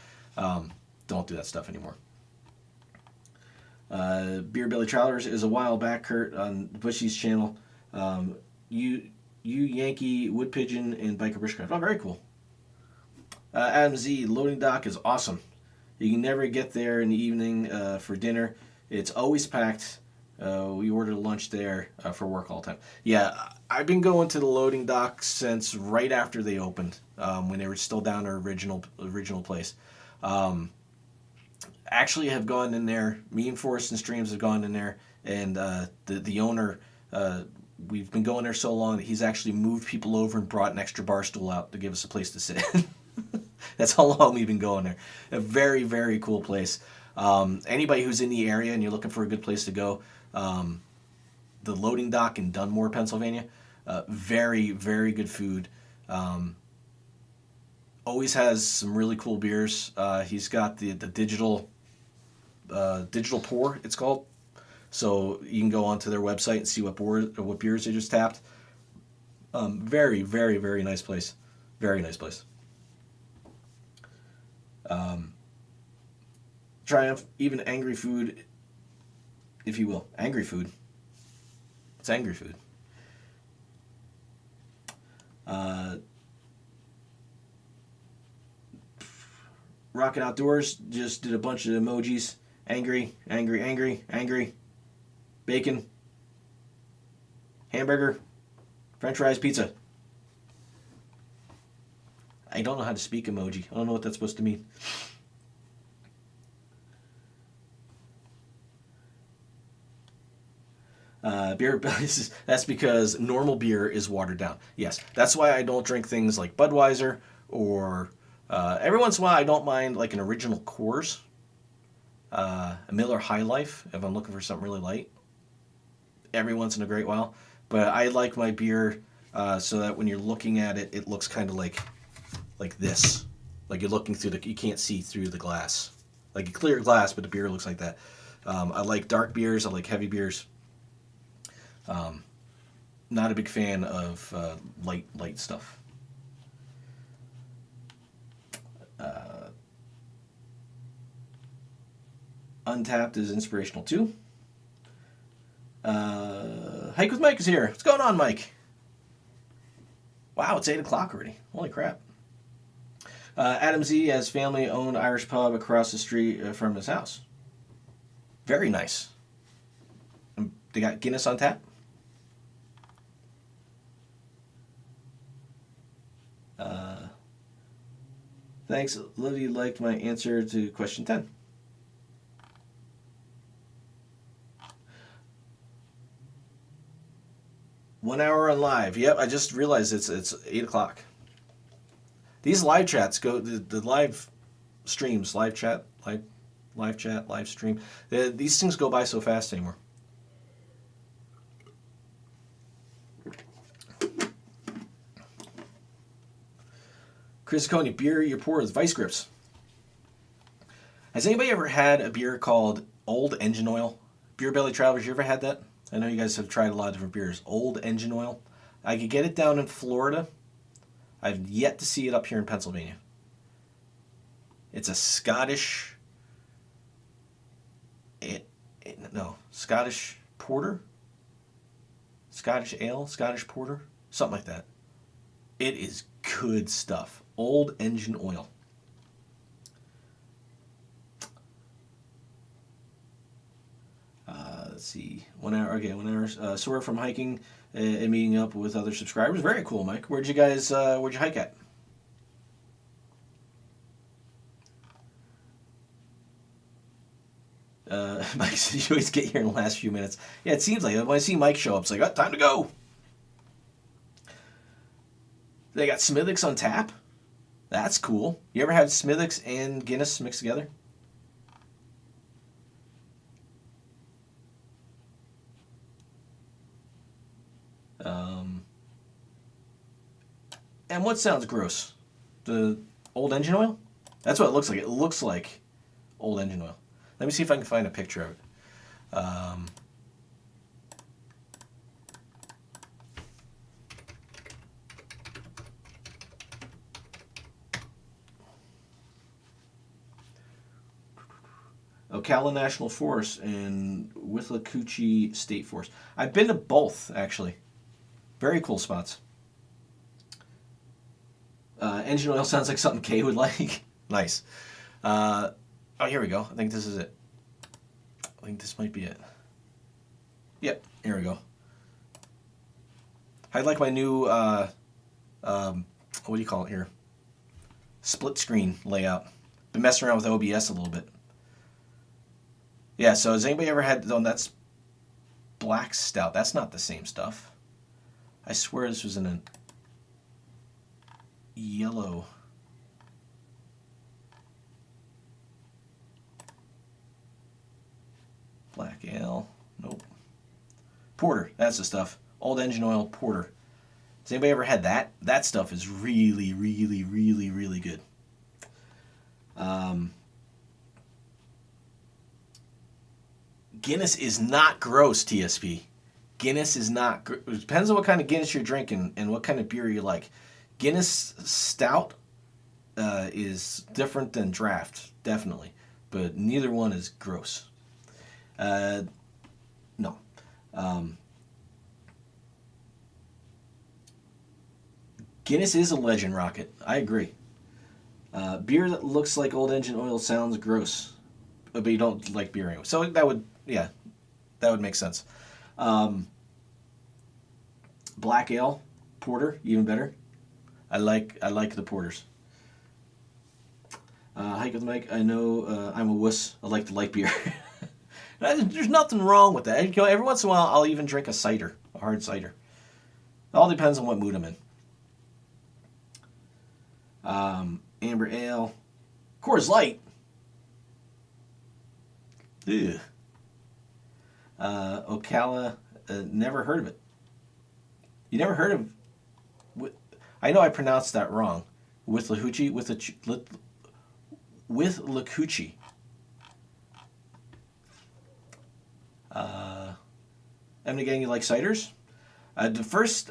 Don't do that stuff anymore. Beer Belly Travelers is a while back, Kurt, on Bushy's channel. You Yankee Wood Pigeon and Biker Bushcraft. Oh, very cool. Adam Z, Loading Dock is awesome. You can never get there in the evening for dinner. It's always packed. We ordered lunch there for work all the time. Yeah, I've been going to the Loading Dock since right after they opened, when they were still down their original place. Actually have gone in there. Me and Forest and Streams have gone in there, and the owner, we've been going there so long that he's actually moved people over and brought an extra bar stool out to give us a place to sit. That's how long we've been going there. A very, very cool place. Anybody who's in the area and you're looking for a good place to go, the Loading Dock in Dunmore, Pennsylvania, very, very good food. Always has some really cool beers. He's got the digital pour, it's called. So you can go onto their website and see what beers they just tapped. Very, very, very nice place. Very nice place. Triumph, even angry food, if you will. Angry food. It's angry food. Rocket Outdoors just did a bunch of emojis. Angry, angry, angry, angry. Bacon. Hamburger. French fries, pizza. I don't know how to speak emoji. I don't know what that's supposed to mean. Beer bellies, that's because normal beer is watered down. Yes, that's why I don't drink things like Budweiser or every once in a while I don't mind like an original Coors, a Miller High Life if I'm looking for something really light. Every once in a great while, but I like my beer so that when you're looking at it, it looks kind of like this, like you're looking through you can't see through the glass, like a clear glass, but the beer looks like that. I like dark beers. I like heavy beers. Not a big fan of light stuff. Untapped is inspirational too. Hike with Mike is here. What's going on, Mike? Wow, it's 8 o'clock already. Holy crap. Adam Z has family-owned Irish pub across the street from his house. Very nice. They got Guinness on tap. Thanks. Lily liked my answer to question 10. One hour on live. Yep, I just realized it's 8 o'clock. These live chats go the live streams, live chat, live stream. These things go by so fast anymore. Chris Coney, beer you pour with vice grips. Has anybody ever had a beer called Old Engine Oil? Beer Belly Travelers, you ever had that? I know you guys have tried a lot of different beers. Old Engine Oil. I could get it down in Florida. I've yet to see it up here in Pennsylvania. It's a Scottish... Scottish porter? Scottish ale? Scottish porter? Something like that. It is good stuff. Old Engine Oil. Let's see. 1 hour. Okay, 1 hour. Sore from hiking and meeting up with other subscribers. Very cool, Mike. Where'd you hike at? Mike said you always get here in the last few minutes. Yeah, it seems like it. When I see Mike show up, it's like, oh, time to go. They got Smithwick's on tap. That's cool. You ever had Smithwick's and Guinness mixed together? And what sounds gross? The Old Engine Oil? That's what it looks like. It looks like Old Engine Oil. Let me see if I can find a picture of it. Ocala National Forest and Withlacoochee State Forest. I've been to both, actually. Very cool spots. Engine oil sounds like something Kay would like. Nice. Oh, here we go. I think this is it. I think this might be it. Yep, here we go. I like my new, what do you call it here? Split screen layout. Been messing around with OBS a little bit. Yeah, so has anybody ever had, that's Black Stout. That's not the same stuff. I swear this was in a yellow. Black ale. Nope. Porter. That's the stuff. Old Engine Oil Porter. Has anybody ever had that? That stuff is really, really, really, really good. Guinness is not gross, TSP. Guinness is not... It depends on what kind of Guinness you're drinking and what kind of beer you like. Guinness Stout is different than draft, definitely. But neither one is gross. No. Guinness is a legend rocket. I agree. Beer that looks like Old Engine Oil sounds gross. But you don't like beer anyway. So that would, yeah, that would make sense. Black ale, porter, even better. I like the porters. Hike with Mike. I know I'm a wuss. I like the light beer. There's nothing wrong with that. Every once in a while, I'll even drink a cider, a hard cider. It all depends on what mood I'm in. Amber Ale. Coors Light. Ew. Ocala. Never heard of it. You never heard of... I know I pronounced that wrong. Withlacoochee? Withlacoochee. And again, you like ciders? The first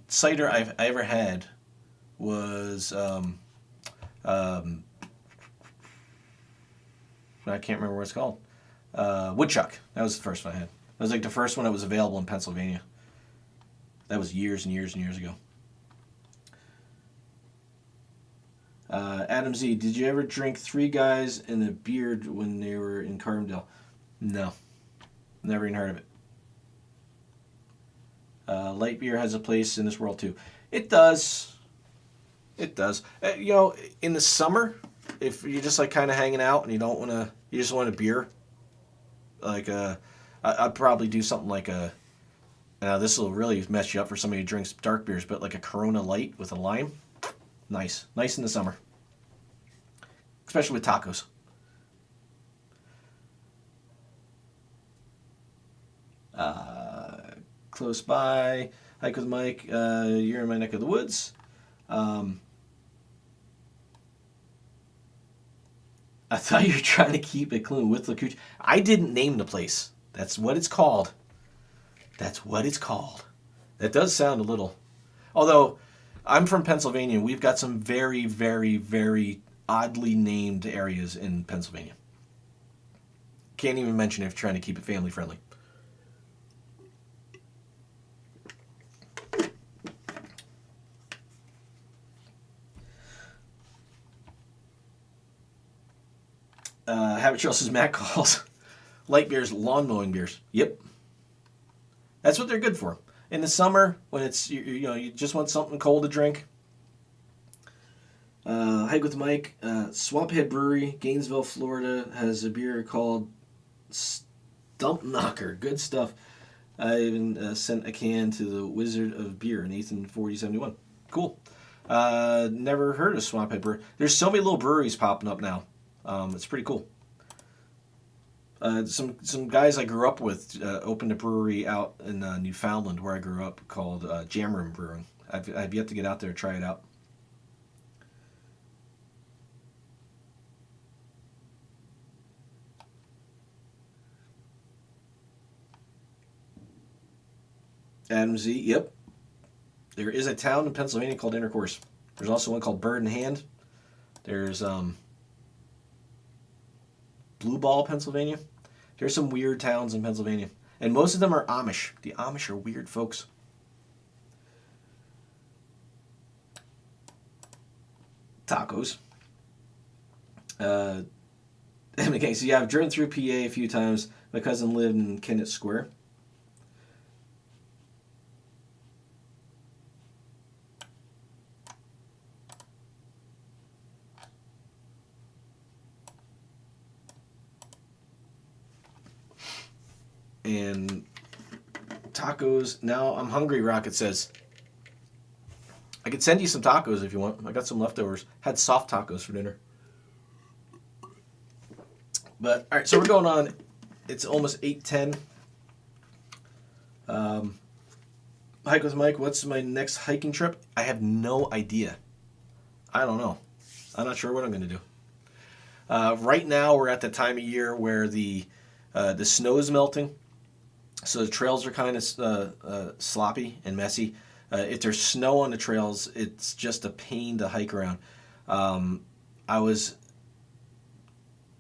cider I ever had was I can't remember what it's called. Woodchuck. That was the first one I had. That was like the first one that was available in Pennsylvania. That was years and years and years ago. Adam Z, did you ever drink Three Guys in a Beard when they were in Carbondale? No. Never even heard of it. Light beer has a place in this world too. It does. It does. In the summer, if you're just like kind of hanging out and you don't want to, you just want a beer. Like I'd probably do something like this will really mess you up for somebody who drinks dark beers, but like a Corona Light with a lime. Nice in the summer, especially with tacos. Close by, hike with Mike. You're in my neck of the woods. I thought you were trying to keep it clean with Withlacoochee. I didn't name the place. That's what it's called. That does sound a little. Although, I'm from Pennsylvania. We've got some very, very, very oddly named areas in Pennsylvania. Can't even mention if you're trying to keep it family friendly. Habit Trail says Matt calls light beers lawn mowing beers. Yep. That's what they're good for. In the summer, when it's you just want something cold to drink. Hike with Mike. Swamphead Brewery, Gainesville, Florida, has a beer called Stump Knocker. Good stuff. I even sent a can to the Wizard of Beer, Nathan 4071. Cool. Never heard of Swamphead Brewery. There's so many little breweries popping up now. It's pretty cool. Some guys I grew up with opened a brewery out in Newfoundland where I grew up called Jam Room Brewing. I've yet to get out there and try it out. Adam Z, yep. There is a town in Pennsylvania called Intercourse. There's also one called Bird in Hand. There's Blue Ball, Pennsylvania. There's some weird towns in Pennsylvania. And most of them are Amish. The Amish are weird folks. Tacos. Okay, so yeah, I've driven through PA a few times. My cousin lived in Kennett Square. And tacos. Now I'm hungry, Rocket says. I could send you some tacos if you want. I got some leftovers. Had soft tacos for dinner. But, all right, so we're going on. It's almost 8:10. Hike with Mike. What's my next hiking trip? I have no idea. I don't know. I'm not sure what I'm going to do. Right now, we're at the time of year where the snow is melting. So the trails are kind of sloppy and messy. If there's snow on the trails, it's just a pain to hike around. I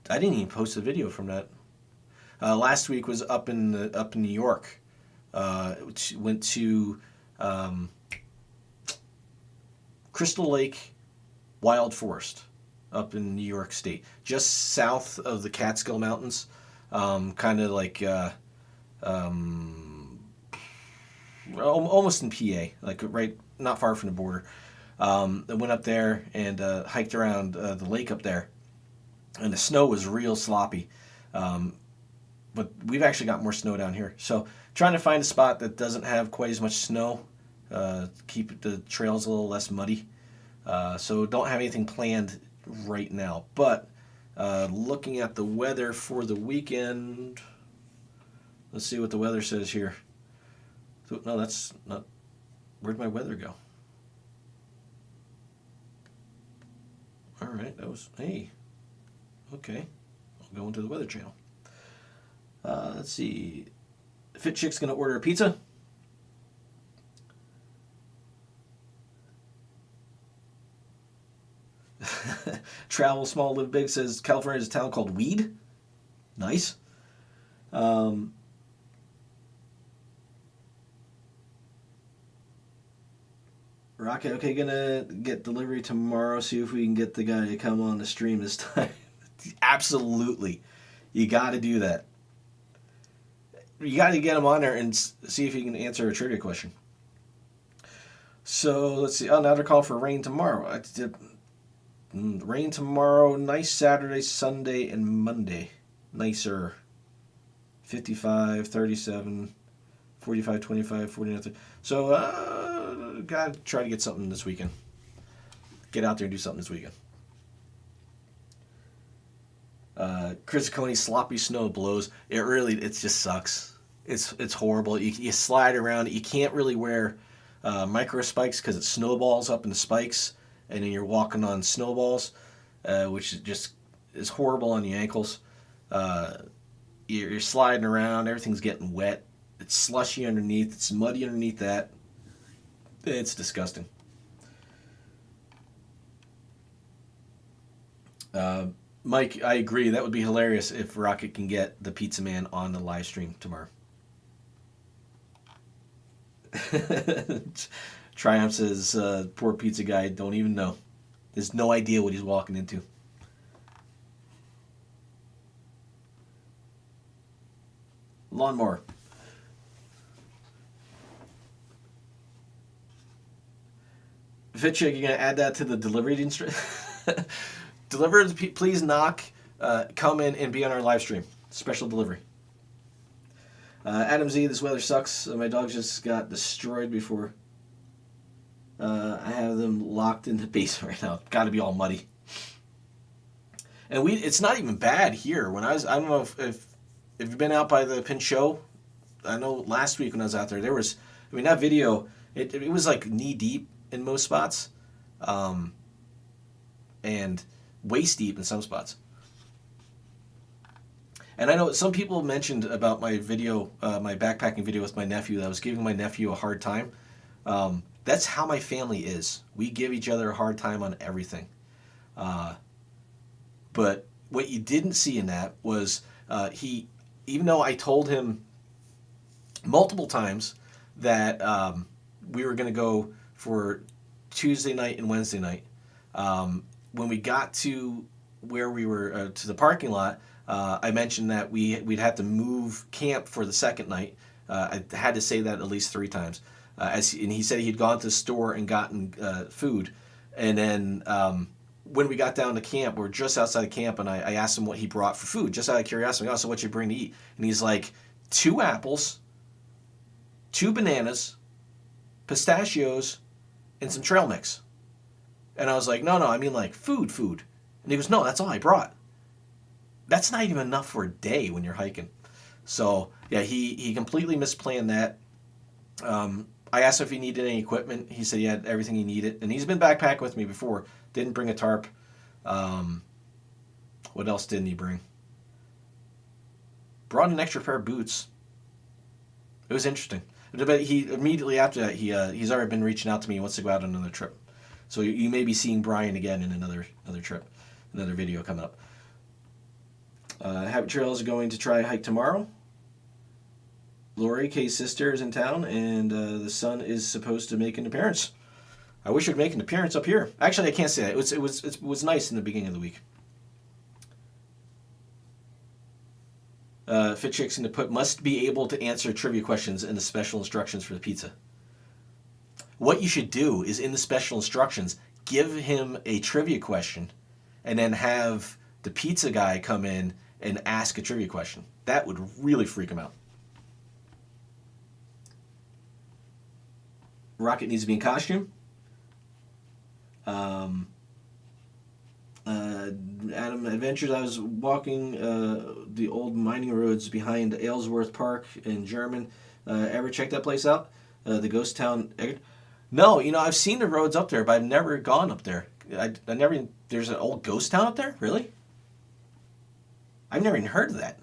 didn't even post a video from that. Last week was up in New York. Went to Crystal Lake Wild Forest up in New York State, just south of the Catskill Mountains, kind of like almost in PA, like right not far from the border. I went up there and hiked around the lake up there, and the snow was real sloppy. But but we've actually got more snow down here. So trying to find a spot that doesn't have quite as much snow, keep the trails a little less muddy. So don't have anything planned right now. But looking at the weather for the weekend, let's see what the weather says here. So, no, that's not. Where'd my weather go? All right, that was, hey, okay. I'll go into the Weather Channel. Let's see. Fit Chick's going to order a pizza. Travel Small Live Big says California is a town called Weed. Nice. Rocket, okay, gonna get delivery tomorrow. See if we can get the guy to come on the stream this time. Absolutely. You got to do that. You got to get him on there and see if he can answer a trivia question. So, let's see. Oh, now they're calling for rain tomorrow. Rain tomorrow. Nice Saturday, Sunday, and Monday. Nicer. 55, 37, 45, 25, 49. 30. So, got to try to get something this weekend. Get out there and do something this weekend. Chris Coney, sloppy snow blows. It just sucks. It's horrible. You slide around. You can't really wear micro spikes because it snowballs up in the spikes, and then you're walking on snowballs, which just is horrible on the ankles. You're sliding around. Everything's getting wet. It's slushy underneath. It's muddy underneath that. It's disgusting. Mike, I agree. That would be hilarious if Rocket can get the Pizza Man on the live stream tomorrow. Triumph says, poor pizza guy, don't even know. There's no idea what he's walking into. Lawnmower. Fitchick, you're going to add that to the delivery instruction? Deliver, please knock, come in and be on our live stream. Special delivery. Adam Z, this weather sucks. My dogs just got destroyed before. I have them locked in the basement right now. Got to be all muddy. And it's not even bad here. I don't know if you've been out by the Pinchot. I know last week when I was out there, that video, it was like knee deep in most spots. And waist deep in some spots. And I know some people mentioned about my video, my backpacking video with my nephew, that I was giving my nephew a hard time. That's how my family is. We give each other a hard time on everything. But what you didn't see in that was even though I told him multiple times that we were going to go for Tuesday night and Wednesday night, when we got to where we were, to the parking lot, I mentioned that we'd have to move camp for the second night. I had to say that at least 3 times. And he said he'd gone to the store and gotten food. And then when we got down to camp, we're just outside of camp, and I asked him what he brought for food, just out of curiosity. So what'd you bring to eat? And he's like, 2 apples, 2 bananas, pistachios, and some trail mix. And I was like, no, I mean like food. And he goes, no, that's all I brought. That's not even enough for a day when you're hiking. So, yeah, he completely misplanned that. I asked him if he needed any equipment. He said he had everything he needed. And he's been backpacking with me before. Didn't bring a tarp. What else didn't he bring? Brought an extra pair of boots. It was interesting. But he immediately after that, he's already been reaching out to me. He wants to go out on another trip. So you may be seeing Brian again in another trip, another video coming up. Habit Trails are going to try a hike tomorrow. Lori, Kay's sister, is in town, and the son is supposed to make an appearance. I wish it would make an appearance up here. Actually, I can't say that. It was nice in the beginning of the week. Fit Chick's going to put, must be able to answer trivia questions in the special instructions for the pizza. What you should do is in the special instructions, give him a trivia question and then have the pizza guy come in and ask a trivia question. That would really freak him out. Rocket needs to be in costume. Adam Adventures, I was walking the old mining roads behind Aylesworth Park in German. Ever check that place out? The ghost town. No, I've seen the roads up there, but I've never gone up there. I never. There's an old ghost town up there? Really? I've never even heard of that.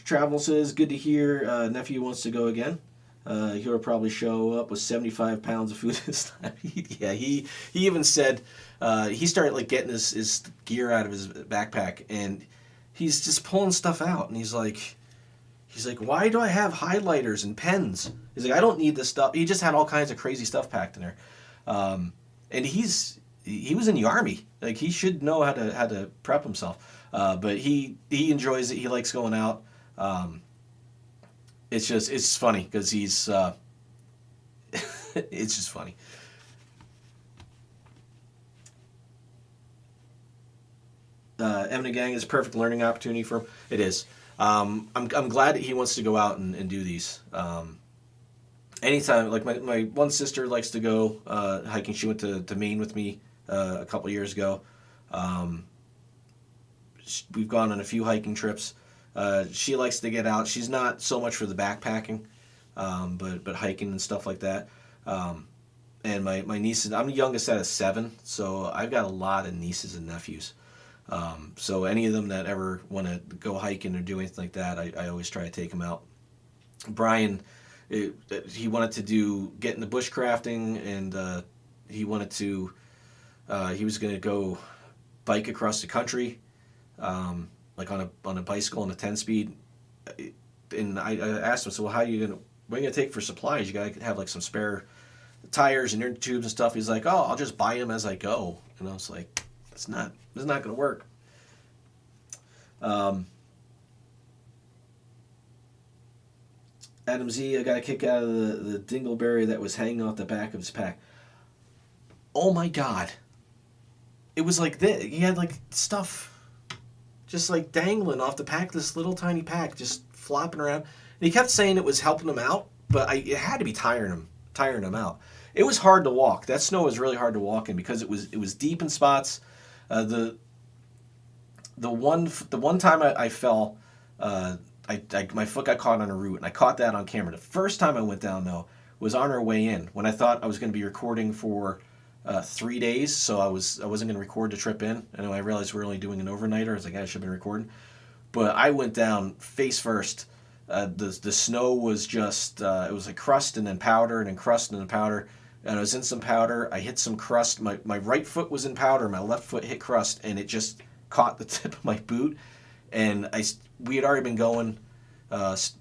Travel says, good to hear. Nephew wants to go again. He'll probably show up with 75 pounds of food this time. Yeah, he even said he started like getting his gear out of his backpack, and he's just pulling stuff out, and he's like, why do I have highlighters and pens? He's like, I don't need this stuff. He just had all kinds of crazy stuff packed in there, and he was in the Army. Like, he should know how to prep himself, but he enjoys it. He likes going out. It's funny because he's it's just funny. Eminem Gang is a perfect learning opportunity for him. It is. I'm glad that he wants to go out and do these. Anytime, like my one sister likes to go hiking. She went to Maine with me a couple of years ago. We've gone on a few hiking trips. She likes to get out. She's not so much for the backpacking, but hiking and stuff like that. And my nieces, I'm the youngest out of 7, so I've got a lot of nieces and nephews. So any of them that ever want to go hiking or do anything like that, I always try to take them out. Brian, he wanted to get into bushcrafting, and he wanted to, he was going to go bike across the country, like on a bicycle on a 10-speed. And I asked him, so how are you going to, what are you going to take for supplies? You got to have like some spare tires and inner tubes and stuff. He's like, oh, I'll just buy them as I go. And I was like, it's not going to work. Adam Z, I got a kick out of the dingleberry that was hanging off the back of his pack. Oh my God. It was like this. He had like stuff just like dangling off the pack, this little tiny pack just flopping around. And he kept saying it was helping him out, but it had to be tiring him out. It was hard to walk. That snow was really hard to walk in because it was deep in spots. The one time I fell, my foot got caught on a root, and I caught that on camera. The first time I went down though was on our way in, when I thought I was going to be recording for 3 days, so I wasn't going to record the trip in, and I realized we were only doing an overnighter. I was like, I should have been recording, but I went down face first. The snow was just it was like crust and then powder and then crust and then powder. And I was in some powder. I hit some crust. My right foot was in powder. My left foot hit crust, and it just caught the tip of my boot. And we had already been going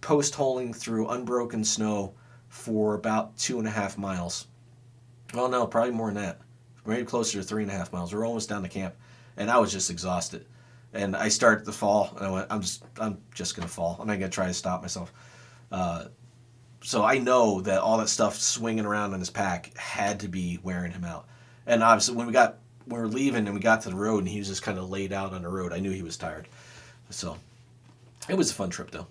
post-holing through unbroken snow for about 2.5 miles. Well, no, probably more than that. Maybe closer to 3.5 miles. We're almost down to camp, and I was just exhausted. And I started to fall, and I went, I'm just gonna fall. I'm not gonna try to stop myself. So I know that all that stuff swinging around in his pack had to be wearing him out. And obviously when we were leaving and we got to the road and he was just kind of laid out on the road, I knew he was tired. So it was a fun trip though.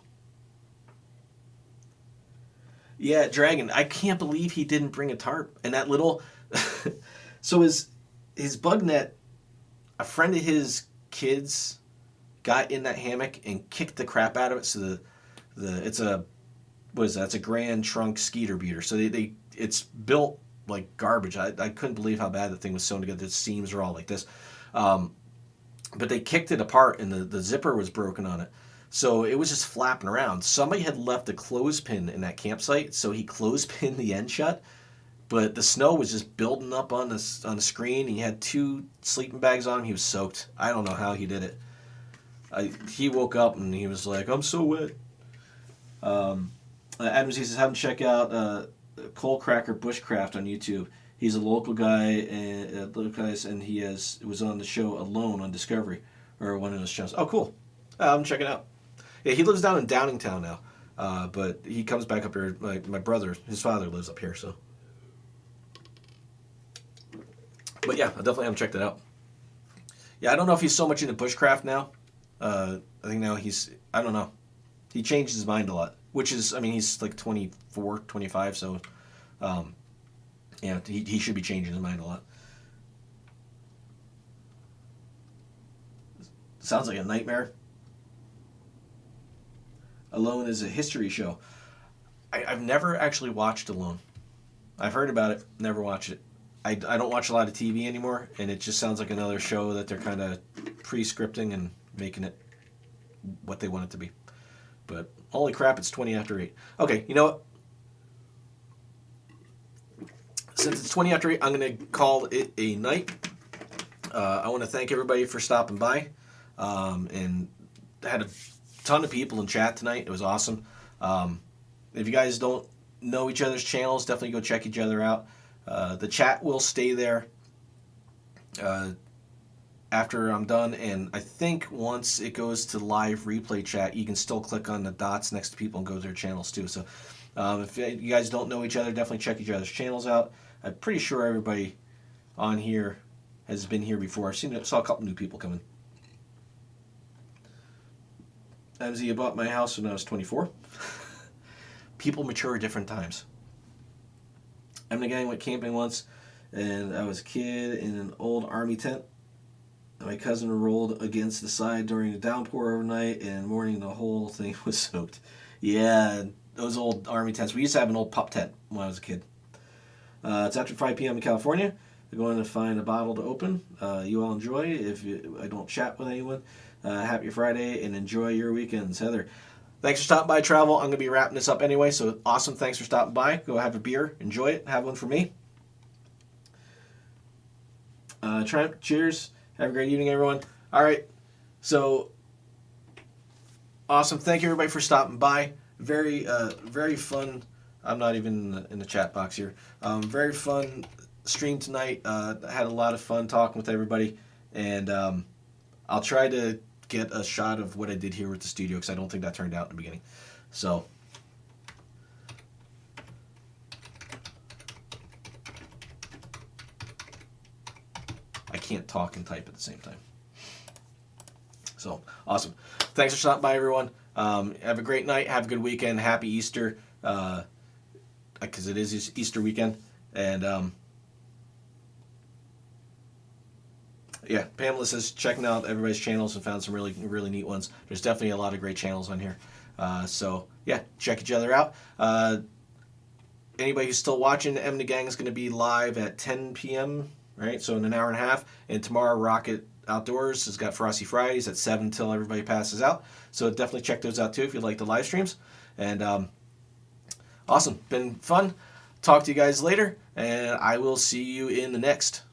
Yeah, Dragon, I can't believe he didn't bring a tarp. And that little, so his bug net, a friend of his kids got in that hammock and kicked the crap out of it. So it's a, what is that? It's a Grand Trunk Skeeter beater. So it's built like garbage. I couldn't believe how bad the thing was sewn together. The seams are all like this. But they kicked it apart, and the zipper was broken on it. So it was just flapping around. Somebody had left a clothespin in that campsite, so he clothespin the end shut. But the snow was just building up on the screen. He had 2 sleeping bags on him. He was soaked. I don't know how he did it. He woke up and he was like, I'm so wet. Adams, he says, have him check out Coal Cracker Bushcraft on YouTube. He's a local guy, and he was on the show Alone on Discovery, or one of those shows. Oh, cool. I'm checking it out. Yeah, he lives down in Downingtown now, but he comes back up here. My brother, his father lives up here, so. But yeah, I'll definitely have him check that out. Yeah, I don't know if he's so much into bushcraft now. I think now I don't know. He changed his mind a lot, which is, I mean, he's like 24, 25, so um, yeah, he should be changing his mind a lot. Sounds like a nightmare. Alone is a history show. I've never actually watched Alone. I've heard about it, never watched it. I don't watch a lot of TV anymore, and it just sounds like another show that they're kind of pre-scripting and making it what they want it to be. But holy crap, it's 20 after 8. Okay, you know what? Since it's 20 after 8, I'm going to call it a night. I want to thank everybody for stopping by. And had a ton of people in chat tonight. It was awesome. If you guys don't know each other's channels, definitely go check each other out. The chat will stay there after I'm done, and I think once it goes to live replay chat, you can still click on the dots next to people and go to their channels too. So if you guys don't know each other, definitely check each other's channels out. I'm pretty sure everybody on here has been here before. Saw a couple new people coming. MZ, I bought my house when I was 24. People mature at different times. I'm the gang went camping once, and I was a kid in an old army tent. My cousin rolled against the side during a downpour overnight, and in the morning the whole thing was soaked. Yeah, those old army tents. We used to have an old pup tent when I was a kid. It's after 5 p.m. in California. We're going to find a bottle to open. You all enjoy. I don't chat with anyone, happy Friday, and enjoy your weekends. Heather, thanks for stopping by, Travel. I'm going to be wrapping this up anyway, so awesome. Thanks for stopping by. Go have a beer. Enjoy it. Have one for me. Triumph, cheers. Have a great evening, everyone. All right, so awesome. Thank you, everybody, for stopping by. Very fun. I'm not even in the chat box here. Very fun stream tonight. I had a lot of fun talking with everybody, and I'll try to get a shot of what I did here with the studio because I don't think that turned out in the beginning. So I can't talk and type at the same time. So awesome. Thanks for stopping by, everyone. Have a great night. Have a good weekend. Happy Easter. Because it is Easter weekend. And yeah, Pamela says checking out everybody's channels and found some really, really neat ones. There's definitely a lot of great channels on here. So yeah, check each other out. Anybody who's still watching, the M the Gang is going to be live at 10 p.m., right? So in an hour and a half. And tomorrow, Rocket Outdoors has got Frosty Fridays at 7 till everybody passes out. So definitely check those out too if you like the live streams. And awesome. Been fun. Talk to you guys later. And I will see you in the next.